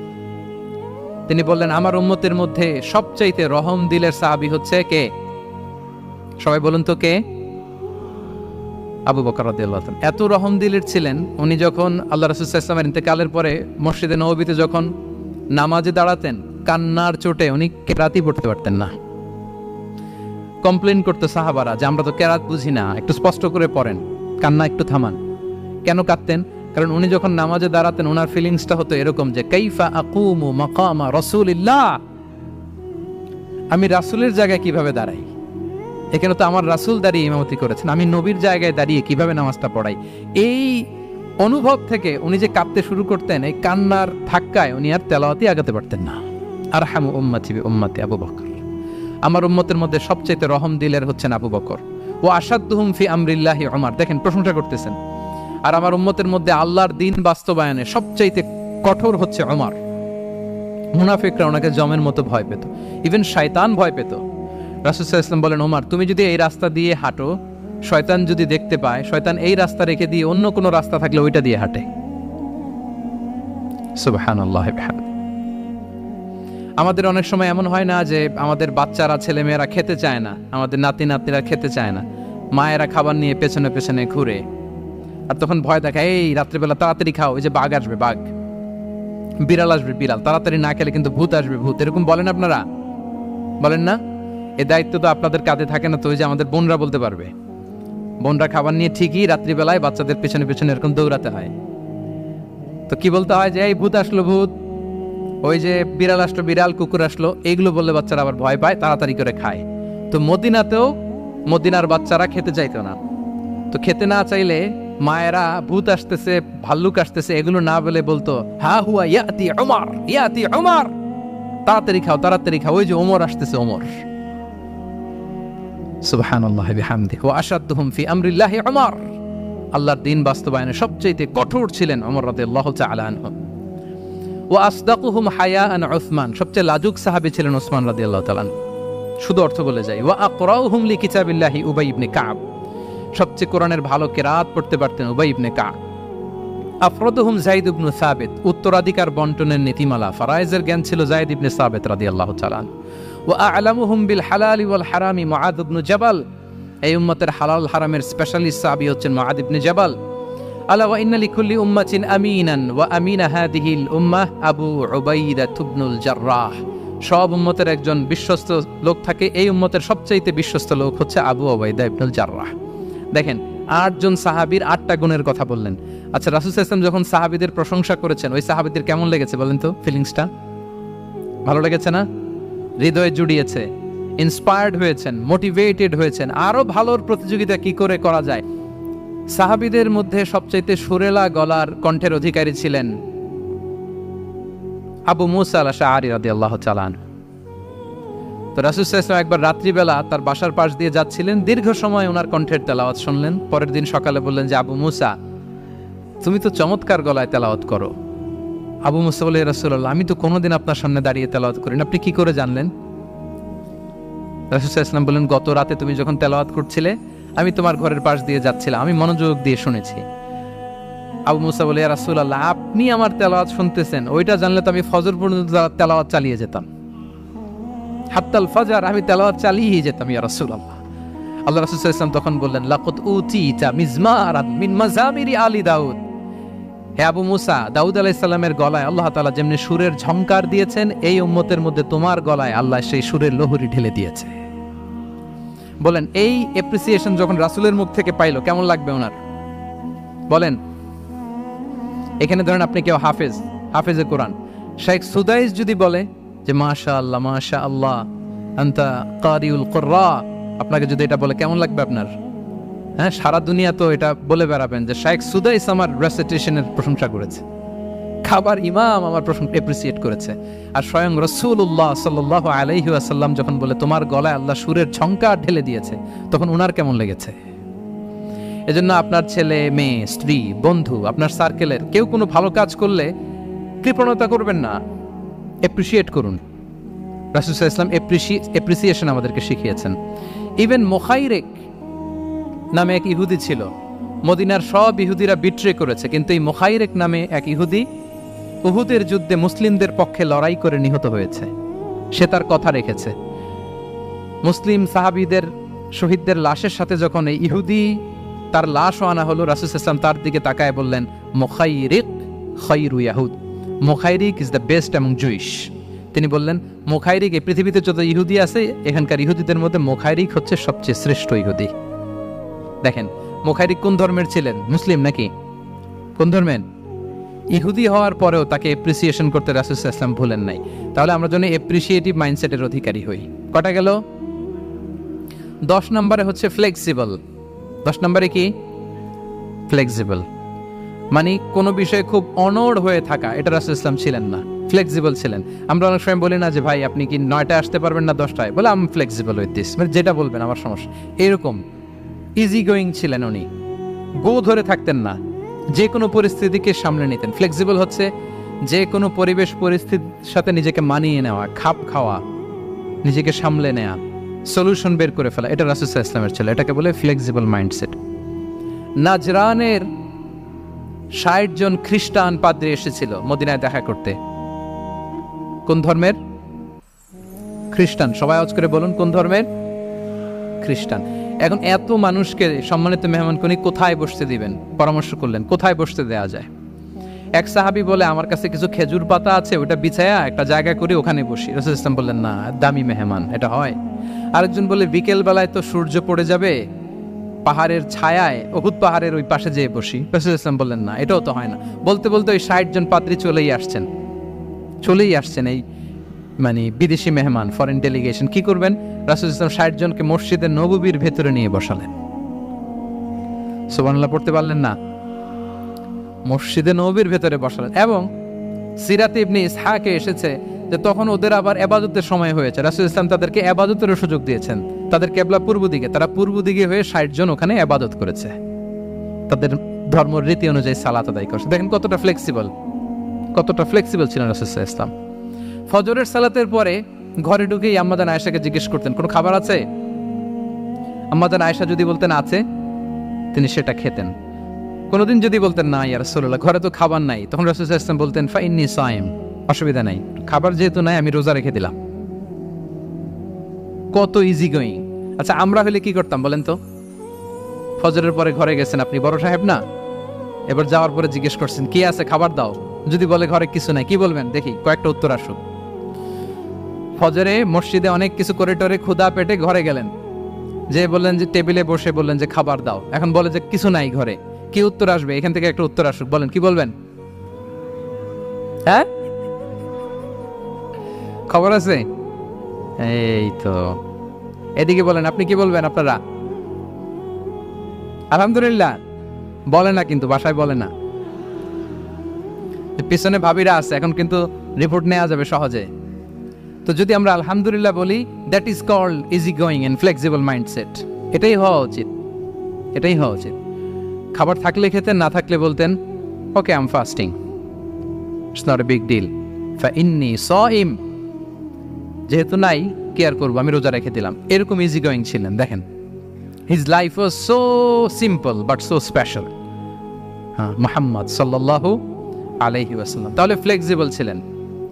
তিনি বললেন, আমার উম্মতের মধ্যে সবচাইতে রহম দিলের সাহাবী হচ্ছে কে? সবাই বলুন তো কে? আবু বকর রাদিয়াল্লাহু তাআলা। এত রহম দিলের ছিলেন, উনি যখন আল্লাহ রাসূল সাল্লাল্লাহু আলাইহি ওয়াসাল্লামের ইন্তেকালের পরে মসজিদে নববীতে যখন নামাজে দাঁড়াতেন, কান্নার চোটে উনি কেরাতই পড়তে পারতেন না। কমপ্লেন করতো সাহাবারা যে আমরা তো কেরাত বুঝি না, একটু স্পষ্ট করে পড়েন, কান্না একটু থামান। কেন কাঁদতেন? কারণ উনি যখন নামাজে দাঁড়াতেন ওনার ফিলিংসটা হতো এরকম যে কাইফা আকুমু মাকামা রাসূলিল্লাহ, আমি রাসূলের জায়গায় কিভাবে দাঁড়াই? এখানে তো আমার রাসূল দাঁড়িয়ে ইমামতি করেছেন, আমি নবীর জায়গায় দাঁড়িয়ে কিভাবে নামাজটা পড়াই? এই অনুভব থেকে উনি যে কাঁদতে শুরু করতেন, এই কান্নার ধাক্কায় উনি আর তেলাওয়াতই আগাতে পারতেন না। আরহামু উম্মতি বি উম্মতি আবু বকর। আমার উম্মতের মধ্যে সবচেয়ে রহম দিলের হচ্ছেন আবু বকর। ও আসাদ্দুহুম ফি আমরিল্লাহি উমর। দেখেন, প্রশংসা করতেছেন। আর আমার উম্মতের মধ্যে আল্লাহর দ্বীন বাস্তবায়নে সবচাইতে কঠোর হচ্ছে ওমর। মুনাফিকরা ওনাকে জমের মতো ভয় পেত, ইভেন শয়তান ভয় পেত। রাসূল সাল্লাল্লাহু আলাইহি ওয়াসাল্লাম বলেন, ওমর তুমি যদি এই রাস্তা দিয়ে হাঁটো, শয়তান যদি দেখতে পায়, শয়তান এই রাস্তা রেখে দিয়ে অন্য কোনো রাস্তা থাকলে ওইটা দিয়ে হাঁটে। সুবহানাল্লাহ। আমাদের অনেক সময় এমন হয় না যে আমাদের বাচ্চারা, ছেলেমেয়েরা খেতে চায় না, আমাদের নাতি নাতনিরা খেতে চায় না, মায়েরা খাবার নিয়ে পেছনে পেছনে ঘুরে, আর তখন ভয় দেখায়, এই রাত্রিবেলা তাড়াতাড়ি খাও, ওই যে বাঘ আসবে, বাঘ, বিড়াল আসবে, বিড়াল, তাড়াতাড়ি না খেলে কিন্তু ভূত আসবে, ভূত। এরকম বলেন আপনারা? বলেন না? এই দায়িত্ব তো আপনাদের কাঁধে থাকে না? তো ওই যে আমাদের বোনরা বলতে পারবে, বোনরা খাবার নিয়ে ঠিকই রাত্রিবেলায় বাচ্চাদের পেছনে পেছনে এরকম দৌড়াতে হয়। তো কি বলতে হয়? যে এই ভূত আসলো, ভূত, ওই যে বিড়াল আসলো, বিড়াল, কুকুর আসলো, এইগুলো বললে বাচ্চারা আবার ভয় পায়, তাড়াতাড়ি করে খায়। তো মদিনাতেও মদিনার বাচ্চারা খেতে চাইতো না। তো খেতে না চাইলে মায়েরা ভূত আসতেছে, ভাল্লুক আসতেছে, এগুলো না বলে বলতো, হা হুয়া ইয়াতি উমর, ইয়াতি উমর, তাড়াতাড়ি খাও, তাড়াতাড়ি খাও, ওই যে ওমর আসতেছে, ওমর। সুবহানাল্লাহ বিহামদিহি ওয়া আশাদ্দুহুম ফি আমরিল্লাহি উমর। আল্লাহর দ্বীন বাস্তবায়নে সবচেয়ে কঠোর ছিলেন ওমর রাদিয়াল্লাহু তাআলা আনহু। ওয়া আসদাকুহুম হায়াআন উসমান। সবচেয়ে লাজুক সাহাবী ছিলেন উসমান রাদিয়াল্লাহু তাআলা। শুধু অর্থ বলে যাই। ওয়া আকরাউহুম লিকিতাবিল্লাহি উবাই ইবনে কাব। সবচেয়ে কোরআনের ভালো কিরাত পড়তে পারতেন উবাই ইবনে কাব। আফরাদুহুম যায়েদ ইবনে সাবিত। উত্তরাধিকার বন্টনের নীতিমালা, ফারায়েজের জ্ঞান ছিল যায়েদ ইবনে সাবিত রাদিয়াল্লাহু তাআলা। ওয়া আ'লামুহুম বিল হালালি ওয়াল হারামি মুআদ ইবনে জাবাল। এই উম্মতের হালাল হারামের স্পেশালিস্ট সাহাবী হচ্ছেন মুআদ ইবনে জাবাল। আলা ওয়া ইন্না লিকুল্লি উম্মাতিন আমিনান ওয়া আমিনা হাদিহিল উম্মাহ আবু উবাইদা ইবনুল জাররাহ। সব উম্মতের একজন বিশ্বস্ত লোক থাকে, এই উম্মতের সবচাইতে বিশ্বস্ত লোক হচ্ছে আবু উবাইদা ইবনুল জাররাহ। দেখেন, 8 জন সাহাবীর 8টা গুণের কথা বললেন। আচ্ছা, রাসূল সাল্লাল্লাহু আলাইহি ওয়াসাল্লাম যখন সাহাবীদের প্রশংসা করেছেন, ওই সাহাবীদের কেমন লেগেছে বলেন তো? ফিলিংসটা ভালো লেগেছে না? হৃদয়ে জুড়িয়েছে, ইন্সপায়ার্ড হয়েছেন, মোটিভেটেড হয়েছেন, আরো ভালোর প্রতিযোগিতা কি করে করা যায়। সাহাবীদের মধ্যে সবচাইতে সুরেলা গলার কণ্ঠের অধিকারী ছিলেন আবু মুসা আল-আশআরী রাদিয়াল্লাহু তাআলা আনহু। তো রাসূল সাল্লাল্লাহু আলাইহি ওয়াসাল্লাম একবার রাত্রিবেলা তার বাসার পাশ দিয়ে যাচ্ছিলেন, দীর্ঘ সময় ওনার কণ্ঠের তেলাওয়াত শুনলেন। পরের দিন সকালে বললেন যে, আবু মুসা, তুমি তো চমৎকার গলায় তেলাওয়াত করো। আবু মুসা বলে, ইয়া রাসূলুল্লাহ, আমি তো কোনোদিন আপনার সামনে দাঁড়িয়ে তেলাওয়াত করি না, আপনি কি করে জানলেন? রাসূল সাল্লাল্লাহু আলাইহি ওয়াসাল্লাম বললেন, গত রাতে তুমি যখন তেলাওয়াত করছিলে আমি তোমার ঘরের পাশ দিয়ে যাচ্ছিলাম, আমি মনোযোগ দিয়ে শুনেছি। আবু মুসা বলে, ইয়া রাসূলুল্লাহ, আপনি আমার তেলাওয়াত শুনতেছেন, ওইটা জানলে তো আমি ফজর পর্যন্ত তেলাওয়াত চালিয়ে যেতাম, হাত্তাল ফাজর আমি তেলাওয়াত চালিয়ে যেতাম ইয়া রাসূলুল্লাহ। আল্লাহ রাসূল সাল্লাল্লাহু আলাইহি ওয়াসাল্লাম তখন বললেন, লাকাদ উতিতা মিজমারান মিন মাযামিরি আলি দাউদ। হে আবু মুসা, দাউদ আলাইহিস সালামের গলায় আল্লাহ তাআলা যেমনি সুরের ঝংকার দিয়েছেন, এই উম্মতের মধ্যে তোমার গলায় আল্লাহ সেই সুরের লহরী ঢেলে দিয়েছে। বলেন, এই অ্যাপ্রিসিয়েশন যখন রাসূলের মুখ থেকে পাইলো কেমন লাগবে ওনার? বলেন। এখানে ধরেন আপনি কেউ হাফেজে কোরআন, শেখ সুদাইস যদি বলে যে মাশাআল্লাহ মাশাআল্লাহ আনতা কারিউল কুররা, আপনাকে যদি এটা বলে কেমন লাগবে আপনার? হ্যাঁ, সারা দুনিয়া তো এটা বলে বেড়াবেন যে শেখ সুদাইস আমার রেসিটেশনের প্রশংসা করেছে, খাবার ইমাম আমার প্রশংসা এপ্রিসিয়েট করেছে। আর স্বয়ং রাসূলুল্লাহ সাল্লাল্লাহু আলাইহি ওয়াসাল্লাম যখন বলে তোমার গলায় আল্লাহ সুরের ঝংকার ঢেলে দিয়েছে, তখন ওনার কেমন লেগেছে? এজন্য আপনার ছেলে মেয়ে স্ত্রী বন্ধু আপনার সার্কেলের কেউ কোনো ভালো কাজ করলে কৃপণতা করবেন না, এপ্রিসিয়েট করুন। রাসূল সাল্লাল্লাহু আলাইহি ওয়াসাল্লাম এপ্রিসিয়েশন আমাদেরকে শিখিয়েছেন। ইভেন মুখাইরিক নামে এক ইহুদি ছিল, মদিনার সব ইহুদিরা বিট্রে করেছে, কিন্তু এই মুখাইরিক নামে এক ইহুদি উহুদের যুদ্ধে মুসলিমদের পক্ষে লড়াই করে নিহত হয়েছে। সে তার কথা রেখেছে। মুসলিম সাহাবীদের শহীদদের লাশের সাথে যখন এই ইহুদি তার লাশও আনা হলো, রাসূল সাল্লাল্লাহু আলাইহি ওয়াসাল্লাম তার দিকে তাকায় বললেন, মুখাইরিক খায়রু ইয়াহুদ, Mukhayriq is the best among Jewish. তিনি বললেন, মুখাইরিক, এই পৃথিবীতে যত ইহুদি আছে এখানকার ইহুদিদের মধ্যে মুখাইরিক হচ্ছে সবচেয়ে শ্রেষ্ঠ ইহুদি। দেখেন, মুখাইরিক কোন ধর্মের ছিলেন? মুসলিম নাকি? কোন ধর্মের? ইহুদি হওয়ার পরেও তাকে এপ্রিসিয়েশন করতে রাসূল সাল্লাল্লাহু আলাইহি ওয়াসাল্লাম ভুলেন নাই। তাহলে আমরা যেন এপ্রিসিয়েটিভ মাইন্ডসেটের অধিকারী হই। কটা গেল? 10 নম্বরে হচ্ছে ফ্লেক্সিবল। 10 নম্বরে কি? ফ্লেক্সিবল, মানে কোনো বিষয়ে খুব অনড় হয়ে থাকা, এটা রাসূল ইসলাম ছিলেন না, ফ্লেক্সিবল ছিলেন। আমরা অনেক সময় বলি না যে ভাই আপনি কি 9টায় আসতে পারবেন না 10টায়? বলে আমি ফ্লেক্সিবল উইথ দিস, মানে যেটা বলবেন আমার সমস্যা, এরকম ইজি গোয়িং ছিলেন উনি, গো ধরে থাকতেন না, যে কোনো পরিস্থিতিকে সামলে নিতেন। ফ্লেক্সিবল হচ্ছে যে কোনো পরিবেশ পরিস্থিতির সাথে নিজেকে মানিয়ে নেওয়া, খাপ খাওয়া, নিজেকে সামলে নেওয়া, সলিউশন বের করে ফেলা, এটা রাসূল সাল্লাল্লাহু আলাইহি ওয়াসাল্লামের ছিল, এটাকে বলে ফ্লেক্সিবল মাইন্ডসেট। নাজরানের 60 জন খ্রিস্টান পাদ্রী এসেছিল মদিনায় দেখা করতে। কোন ধর্মের? খ্রিস্টান। সবাই আওয়াজ করে বলুন, কোন ধর্মের? খ্রিস্টান। এখন এত মানুষকে সম্মানিত মেহমানকে উনি কোথায় বসতে দিবেন? পরামর্শ করলেন কোথায় বসতে দেওয়া যায়। এক সাহাবী বলে, আমার কাছে কিছু খেজুর পাতা আছে, ওটা বিছায়া একটা জায়গা করে ওখানে বসি। রাসূল ইসলাম বললেন, না, দামি মেহমান, এটা হয়। আরেকজন বলে, বিকেল বেলায় তো সূর্য পড়ে যাবে, পাহাড়ের ছায়ায় উহুদ পাহাড়ের ওই পাশে যেয়ে বসি। রাসূল ইসলাম বললেন, না, এটাও তো হয় না। বলতে বলতে ওই 60 জন পাদ্রী চলেই আসছেন এই মানে বিদেশি মেহমান, ফরেন ডেলিগেশন। কি করবেন? রাসূল ইসলাম 60 জনকে মসজিদে নববীর ভেতরে নিয়ে বসালেন। সুবহানাল্লাহ পড়তে পারলেন না? মসজিদে নববীর ভেতরে বসালেন। এবং সিরাতে ইবনে ইসহাকে এসেছে যে তখন ওদের আবার ইবাদতের সময় হয়েছে, রাসূল ইসলাম তাদেরকে ইবাদতের সুযোগ দিয়েছেন। তাদের কিবলা পূর্ব দিকে, তারা পূর্ব দিকে হয়ে 60 জন ওখানে ইবাদত করেছে, তাদের ধর্ম রীতি অনুযায়ী সালাত আদায় করছে। দেখেন কতটা ফ্লেক্সিবল ছিলেন রাসূল সাল্লাল্লাহু আলাইহি ওয়াসাল্লাম। ফজরের সালাতের পরে ঘরে ঢুকেই আম্মাজান আয়েশাকে জিজ্ঞেস করতেন, কোনো খাবার আছে? আম্মাজান আয়েশা যদি বলতেন আছে, তিনি সেটা খেতেন। কোনোদিন যদি বলতেন না ইয়া রাসূলুল্লাহ, ঘরে তো খাবার নাই, তখন রাসূল সাল্লাল্লাহু আলাইহি ওয়াসাল্লাম বলতেন, ফাইন্নী সাইম, অসুবিধা নাই, খাবার যেহেতু নাই আমি রোজা রেখে দিলাম। কত ইজি গোয়িং। আচ্ছা, আমরা হলে কি করতাম বলেন তো? ফজরের পরে ঘরে গেছেন আপনি, বড় সাহেব না, এবার যাওয়ার পরে জিজ্ঞেস করছেন কি আছে, খাবার দাও। যদি বলে ঘরে কিছু নাই, কি বলবেন? দেখি কয়েকটা উত্তর আসুক। ফজরে মসজিদে অনেক কিছু করে টরে ক্ষুধা পেটে ঘরে গেলেন, যে বললেন যে টেবিলে বসে বললেন যে খাবার দাও, এখন বলে যে কিছু নাই ঘরে, কি উত্তর আসবে? এখান থেকে একটা উত্তর আসুক, বলেন কি বলবেন? হ্যাঁ, খবর আছে? এই তো, এদিকে বলেন, আপনি কি বলবেন? আপনারা আলহামদুলিল্লাহ বলে না, কিন্তু বাসায় বলে না। পিছনে ভাবিরা আছে, এখন কিন্তু রিপোর্ট নেওয়া যাবে সহজে। তো যদি আমরা আলহামদুলিল্লাহ বলি, that is called easy going and flexible mindset. এটাই হওয়া উচিত। খাবার থাকলে খেতেন, না থাকলে বলতেন okay I am fasting, it's not a big deal, ফাইন্নী সাইম। যেহেতু নাই কেয়ার করবো, আমি রোজা রেখে দিলাম, এরকম ইজি গোয়িং ছিলেন। দেখেন, his life was so simple but so special. হ্যাঁ, মুহাম্মদ সাল্লাল্লাহু আলাইহি ওয়াসাল্লাম তাহলে ফ্লেক্সিবল ছিলেন।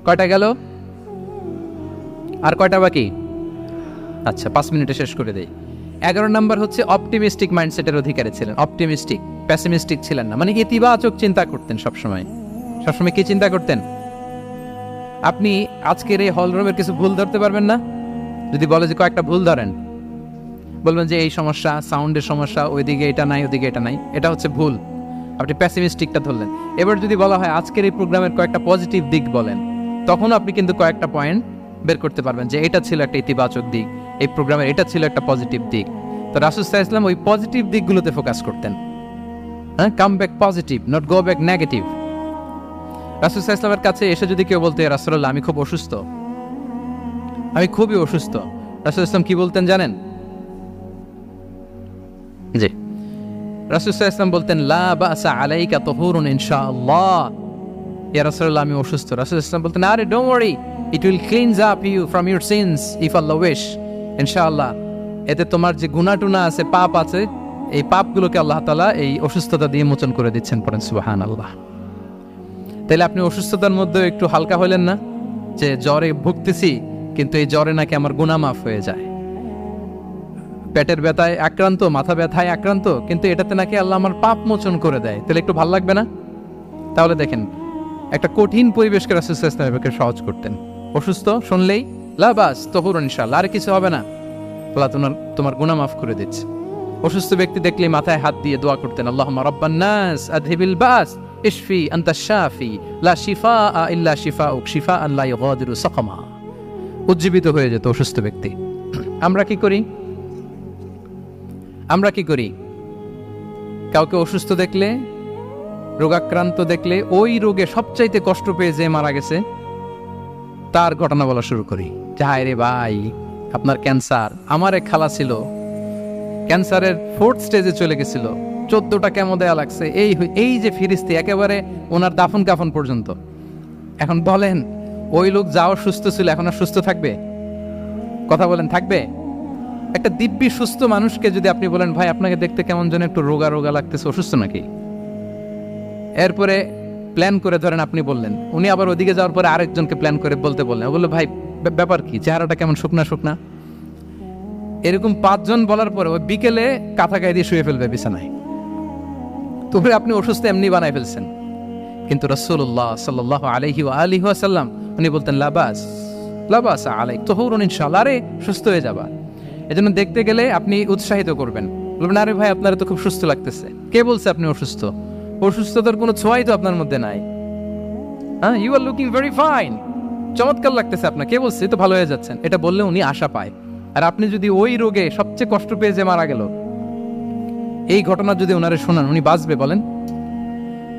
কয়টা গেল? আর কয়টা বাকি? আচ্ছা, 5 মিনিটে শেষ করে দেই। 11 নম্বর হচ্ছে অপটিমিস্টিক মাইন্ডসেটের অধিকারী ছিলেন। অপটিমিস্টিক, প্যাসিমিস্টিক ছিলেন না, মানে ইতিবাচক চিন্তা করতেন সবসময়। সবসময় কি চিন্তা করতেন? আপনি আজকের এই হলরুমের কিছু ভুল ধরতে পারবেন না? যদি বলে যে কয়েকটা ভুল ধরেন, বলবেন যে এই সমস্যা, সাউন্ডের সমস্যা, ওইদিকে এটা নাই, ওইদিকে এটা নাই, এটা হচ্ছে ভুল। আপনি প্যাসিমিস্টিকটা ধরলেন। এবার যদি বলা হয় আজকের এই প্রোগ্রামের কয়েকটা পজিটিভ দিক বলেন, তখন আপনি কিন্তু কয়েকটা পয়েন্ট বের করতে পারবেন যে এটা ছিল একটা ইতিবাচক দিক, এই প্রোগ্রামের এটা ছিল একটা পজিটিভ দিক। তো রাসূল সাল্লাল্লাহু আলাইহি ওয়াসাল্লাম ওই পজিটিভ দিকগুলোতে ফোকাস করতেন। হ্যাঁ, come back positive, not go back negative. রাসূল সাল্লাল্লাহু আলাইহি ওয়াসাল্লামের কাছে এসে যদি কেউ বলতে, রাসূলুল্লাহ আমি খুব অসুস্থ, আমি খুবই অসুস্থ, রাসূল সাল্লাল্লাহু আলাইহি ওয়াসাল্লাম কি বলতেন জানেন? জি, রাসূল সাল্লাল্লাহু আলাইহি ওয়াসাল্লাম বলতেন লা বাসা আলাইকা তুহুরুন ইনশাআল্লাহ। ইয়া রাসূলুল্লাহ আমি অসুস্থ। রাসূল সাল্লাল্লাহু আলাইহি ওয়াসাল্লাম বলতেন আরে don't worry, it will cleanse up you from your sins if আল্লাহ উইশ। ইনশাআল্লাহ এতে তোমার যে গুনাহ টুনা আছে, পাপ আছে, এই পাপগুলোকে আল্লাহ তাআলা এই অসুস্থতা দিয়ে মোচন করে দিচ্ছেন। পড়েন সুবহানাল্লাহ। তাহলে আপনি অসুস্থতার মধ্যে একটু হালকা হলেন না, যে জ্বরে ভুগতেছি কিন্তু এই জ্বরে নাকি আমার গুনাহ মাফ হয়ে যায়। পেটের ব্যথায় আক্রান্ত, মাথা ব্যথায় আক্রান্ত, কিন্তু এটাতে নাকি আল্লাহ আমার পাপ মোচন করে দেয়, তাহলে একটু ভালো লাগবে না? তাহলে দেখেন, একটা কঠিন পরিবেশকে রাসূল সাল্লাল্লাহু আলাইহি ওয়াসাল্লাম সহজ করতেন। অসুস্থ শুনলেই লা বাস তুহুরুন ইনশাআল্লাহ, আর কিছু হবে না, আল্লাহ তোমার গুনাহ মাফ করে দিচ্ছে। অসুস্থ ব্যক্তি দেখলেই মাথায় হাত দিয়ে দোয়া করতেন, আল্লাহুম্মা রাব্বান নাস আযহিবিল বাস ইশফি আনতাশ শাফি লা শিফাআ ইল্লা শিফাউক শিফাআন লা ইউগাদিরু সাকামা। উজ্জীবিত হয়ে যেত অসুস্থ ব্যক্তি। আমরা কি করি? আমরা কি করি? কাউকে অসুস্থ দেখলে, রোগাক্রান্ত দেখলে, ওই রোগে সবচাইতে কষ্ট পেয়ে যে মারা গেছে তার ঘটনা বলা শুরু করি। হায় রে ভাই, আপনার ক্যান্সার, আমার এক খালা ছিল ক্যান্সারের 4th স্টেজে চলে গেছিল, 14টা কেমো দেয়া লাগছে, এই যে ফিরিস্তি একেবারে ওনার দাফন কাফন পর্যন্ত। এখন বলেন, ওই লোক যাও সুস্থ ছিল, এখন আর সুস্থ থাকবে? কথা বলেন, থাকবে? একটা দিব্যি সুস্থ মানুষকে যদি আপনি বলেন ভাই আপনাকে দেখতে কেমন যেন একটু রোগা রোগা লাগতেছে, অসুস্থ নাকি? এরপরে প্ল্যান করে ধরেন আপনি বললেন, উনি আবার ওদিকে যাওয়ার পরে আরেকজনকে প্ল্যান করে বলতে বললেন, বললো ভাই ব্যাপার কি, চেহারাটা কেমন শুকনা শুকনা। এরকম 5 জন বলার পরে ওই বিকেলে কাঁথা গায়ে দিয়ে শুয়ে ফেলবে বিছানায়। তবে আপনি অসুস্থ এমনি বানাই ফেলছেন। কিন্তু রাসূলুল্লাহ সাল্লাল্লাহু আলাইহি ওয়া আলিহি ওয়াসাল্লাম উনি বলতেন লা বাস আলাইক তুহুরুন ইনশাআল্লাহ, আরে সুস্থ হয়ে যাবা। এজন্য দেখতে গেলে আপনি উৎসাহিত করবেন, বলবেন আরে ভাই আপনার তো খুব সুস্থ লাগতেছে। কে বলছে আপনি অসুস্থ? অসুস্থতার কোনো ছোঁয়াই তো আপনার মধ্যে নাই। হ্যাঁ, you are looking very fine, চমৎকার লাগতেছে আপনার, কে বলছে? তো ভালো হয়ে যাচ্ছেন। এটা বললে উনি আশা পায়। আর আপনি যদি ওই রোগে সবচেয়ে কষ্ট পেয়ে যে মারা গেল, এই ঘটনা যদি ওনারে শোনান, উনি বাঁচবে বলেন?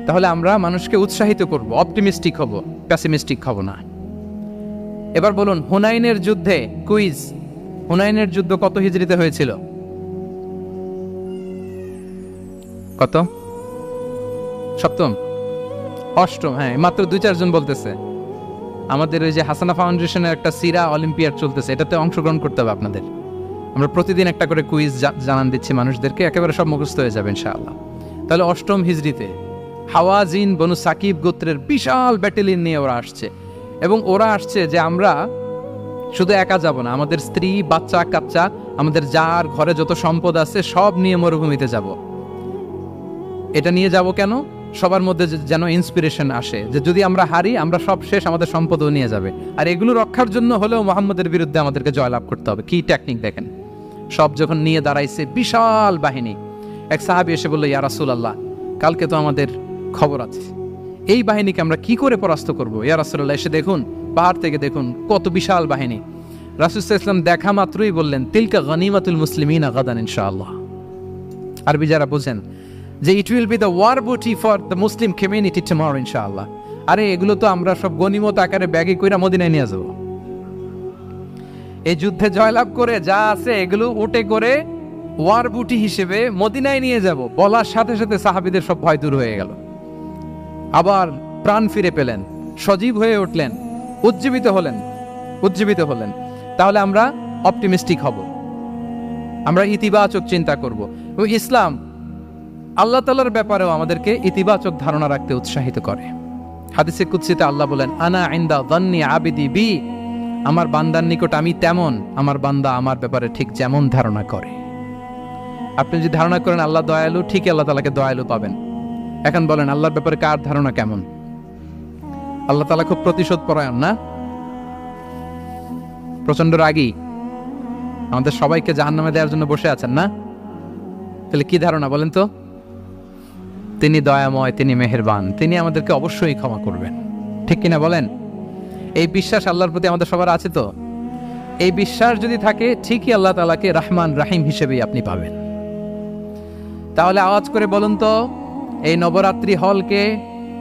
তাহলে আমরা মানুষকে উৎসাহিত করব, অপটিমিস্টিক হব, প্যাসিমিস্টিক হব না। এবার বলুন, হুনাইনের যুদ্ধে, কুইজ, হুনাইনের যুদ্ধ কত হিজরিতে হয়েছিল? কত? 7ম, 8ম? হ্যাঁ, মাত্র 2-4 জন বলতেছে। আমাদের ওই যে হাসানা ফাউন্ডেশনের একটা সিরা অলিম্পিয়াড চলতেছে, এটাতে অংশগ্রহণ করতে হবে আপনাদের। আমরা প্রতিদিন একটা করে কুইজ জানান দিচ্ছি মানুষদেরকে, একেবারে সব মুখস্থ হয়ে যাবে ইনশাআল্লাহ। তাহলে 8ম হিজরিতে হাওয়াজিন বনু সাকিব গোত্রের বিশাল ব্যাটালিয়ন নিয়ে ওরা আসছে, এবং ওরা আসছে যে আমরা শুধু একা যাব না, আমাদের স্ত্রী বাচ্চা কাচ্চা, আমাদের যার ঘরে যত সম্পদ আছে সব নিয়ে মরুভূমিতে যাব। এটা নিয়ে যাব কেন? সবার মধ্যে যেন ইন্সপিরেশন আসে যে যদি আমরা হারি, আমরা সব শেষ, আমাদের সম্পদও নিয়ে যাবে। আর এগুলো রক্ষার জন্য হলেও মুহাম্মদের বিরুদ্ধে আমাদেরকে জয়লাভ করতে হবে। কি টেকনিক দেখেন! সব যখন নিয়ে দাঁড়াইছে বিশাল বাহিনী, এক সাহাবী এসে বলল, ইয়া রাসূলুল্লাহ, কালকে তো আমাদের খবর আছে, এই বাহিনীকে আমরা কি করে পরাস্ত করব? ইয়া রাসূলুল্লাহ, এসে দেখুন, পাহাড় থেকে দেখুন কত বিশাল বাহিনী। রাসূল সাল্লাল্লাহু আলাইহি ওয়াসাল্লাম দেখা মাত্রই বললেন, তিলকা গনিমাতুল মুসলিমিনা গাদান ইনশাআল্লাহ। আরবি যারা বুঝেন, যে it will be the war booty for the Muslim community tomorrow ইনশাআল্লাহ। আরে এগুলো তো আমরা সব গনিমত আকারে ব্যাগে কইরা মদিনায় নিয়ে যাব। এই যুদ্ধে জয়লাভ করে যা আছে এগুলো উটে করে ওয়ার বুটি হিসেবে মদিনায় নিয়ে যাব। বলার সাথে সাথে সাহাবীদের সব ভয় দূর হয়ে গেল, আবার প্রাণ ফিরে পেলেন, সজীব হয়ে উঠলেন, উজ্জীবিত হলেন। তাহলে আমরা অপটিমিস্টিক হব, আমরা ইতিবাচক চিন্তা করব। এবং ইসলাম আল্লাহ তাআলার ব্যাপারেও আমাদেরকে ইতিবাচক ধারণা রাখতে উৎসাহিত করে। হাদিসে কুদসিতে আল্লাহ বলেন, আনা ইনদা যান্নি আবিদি বি, আমার বান্দার নিকট আমি তেমন, আমার বান্দা আমার ব্যাপারে ঠিক যেমন ধারণা করে। আপনি যদি ধারণা করেন আল্লাহ দয়ালু, ঠিক আল্লাহ তাআলাকে দয়ালু পাবেন। এখন বলেন আল্লাহর ব্যাপারে কার ধারণা কেমন? আল্লাহ তাআলা খুব প্রতিশোধ পরায়ণ না? প্রচন্ড রাগী, আমাদের সবাইকে জাহান্নামে দেওয়ার জন্য বসে আছেন না? তাহলে কি ধারণা বলেন তো? তিনি দয়াময়, তিনি মেহেরবান, তিনি আমাদেরকে অবশ্যই ক্ষমা করবেন, ঠিক কিনা বলেন? এই বিশ্বাস আল্লাহর প্রতি আমাদের সবার আছে তো? এই বিশ্বাস যদি থাকে, ঠিকই আল্লাহ তাআলাকে রহমান রাহিম হিসেবেই আপনি পাবেন। তাহলে আওয়াজ করে বলুন তো, এই নবরাত্রি হলকে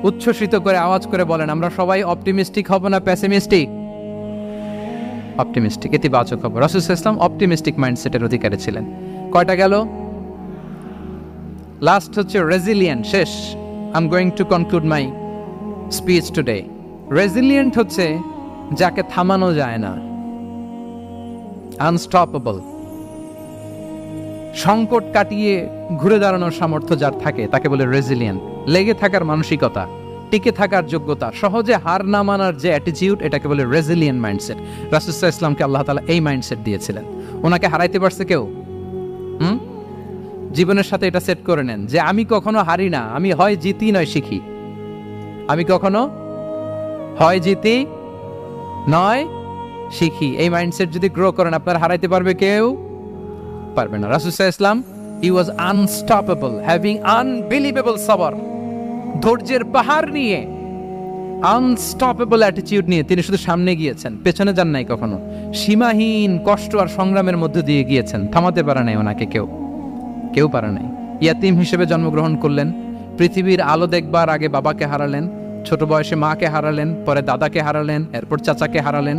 উচ্ছ্বসিত করে আওয়াজ করে বলেন, আমরা সবাই অপটিমিস্টিক হব না পেসিমিস্টিক? অপটিমিস্টিক, ইতিবাচক হব। রাসূল সাল্লাল্লাহু আলাইহি ওয়াসাল্লাম অপটিমিস্টিক মাইন্ডসেটের অধিকারী ছিলেন। কয়টা গেল? লাস্ট হচ্ছে রেজিলিয়েন্ট। শেষ। I am going to conclude my speech today. Resilient হচ্ছে যাকে থামানো যায় না, আনস্টপেবল। সংকট কাটিয়ে ঘুরে দাঁড়ানোর সামর্থ্য যার থাকে তাকে বলে রেজিলিয়েন্ট। লেগে থাকার মানসিকতা, টিকে থাকার যোগ্যতা, সহজে হার না মানার যে অ্যাটিটিউড, এটাকে বলে রেজিলিয়েন্ট মাইন্ডসেট। রাসূল সাল্লাল্লাহু আলাইহি ওয়াসাল্লামকে আল্লাহ তাআলা এই মাইন্ডসেট দিয়েছিলেন। ওনাকে হারাইতে পারছে কেউ? জীবনের সাথে এটা সেট করে নেন যে আমি কখনো হারি না, আমি হয় জিতি নয় শিখি। আমি কখনো হয় জিতি নয় শিখি। এই মাইন্ডসেট যদি গ্রো করেন, আপনার হারাইতে পারবে কেউ? পারবে না। রাসূল সাল্লাল্লাহু আলাইহি ওয়াসাল্লাম, হি ওয়াজ আনস্টপেবল, হ্যাভিং আনবিলিভেবল সবর। ধৈর্যের পাহাড় নিয়ে, আনস্টপেবল অ্যাটিটিউড নিয়ে তিনি শুধু সামনে গিয়েছেন, পেছনে যান নাই কখনো। সীমাহীন কষ্ট আর সংগ্রামের মধ্য দিয়ে গিয়েছেন, থামাতে পারে নাই ওনাকে কেউ পারে নাই। ইয়াতিম হিসেবে জন্মগ্রহণ করলেন, পৃথিবীর আলো দেখবার আগে বাবাকে হারালেন, ছোট বয়সে মাকে হারালেন, পরে দাদাকে হারালেন, এরপর চাচাকে হারালেন।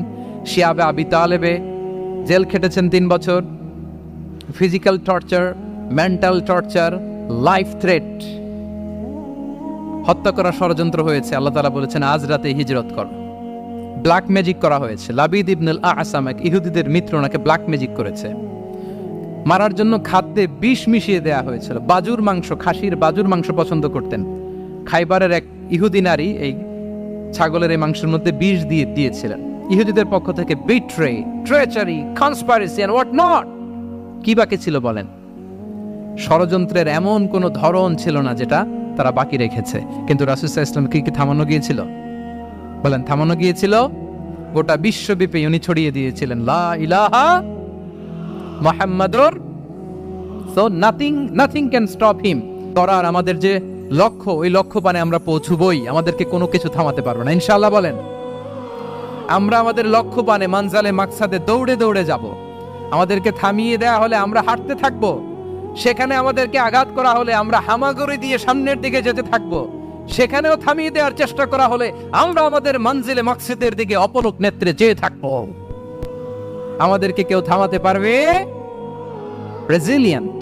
শিয়াবে আবি তালেবে জেল খেটেছেন 3 বছর। Physical torture, mental torture, life threat, হত্যা করার ষড়যন্ত্র হয়েছে। আল্লাহ তাআলা বলেছেন আজ রাতে হিজরত কর। ব্ল্যাক ম্যাজিক করা হয়েছে। লাবিদ ইবনুল আ'সাম, এক ইহুদিদের মিত্র, ওনাকে ব্ল্যাক ম্যাজিক করেছে। মারার জন্য খাদ্যে বিষ মিশিয়ে দেয়া হয়েছিল। বাজুর মাংস, খাসির বাজুর মাংস পছন্দ করতেন। খাইবারের এক ইহুদি নারী এই ছাগলের এই মাংসের মধ্যে বিষ দিয়েছিলেন। ইহুদিদের পক্ষ থেকে betray, treachery, conspiracy and what not, কি বাকি ছিল বলেন? ষড়যন্ত্রের এমন কোন ধরন ছিল না যেটা তারা বাকি রেখেছে। কিন্তু রাসূল সাল্লাল্লাহু আলাইহি ওয়াসাল্লাম কি থামানো গিয়েছিল? বলেন, থামানো গিয়েছিল? গোটা বিশ্বব্যাপী উনি ছড়িয়ে দিয়েছিলেন লা ইলাহা মুহাম্মাদুর। So nothing can stop him. করার আমাদের যে লক্ষ্য, ওই লক্ষ্য পানে আমরা পৌঁছবই, আমাদেরকে কোনো কিছু থামাতে পারবে না ইনশাআল্লাহ। বলেন, আমরা আমাদের লক্ষ্য পানে মানজালে মাকসাদে দৌড়ে দৌড়ে যাব। আমাদেরকে থামিয়ে দেয়া হলে আমরা হাঁটতে থাকবো, সেখানে আমাদেরকে আঘাত করা হলে আমরা হামাগুড়ি দিয়ে সামনের দিকে যেতে থাকবো, সেখানেও থামিয়ে দেওয়ার চেষ্টা করা হলে আমরা আমাদের মানজিলে মাকসাদের দিকে অপলক নেত্রে যেতে থাকবো। আমাদেরকে কেউ থামাতে পারবে? রেজিলিয়েন্ট।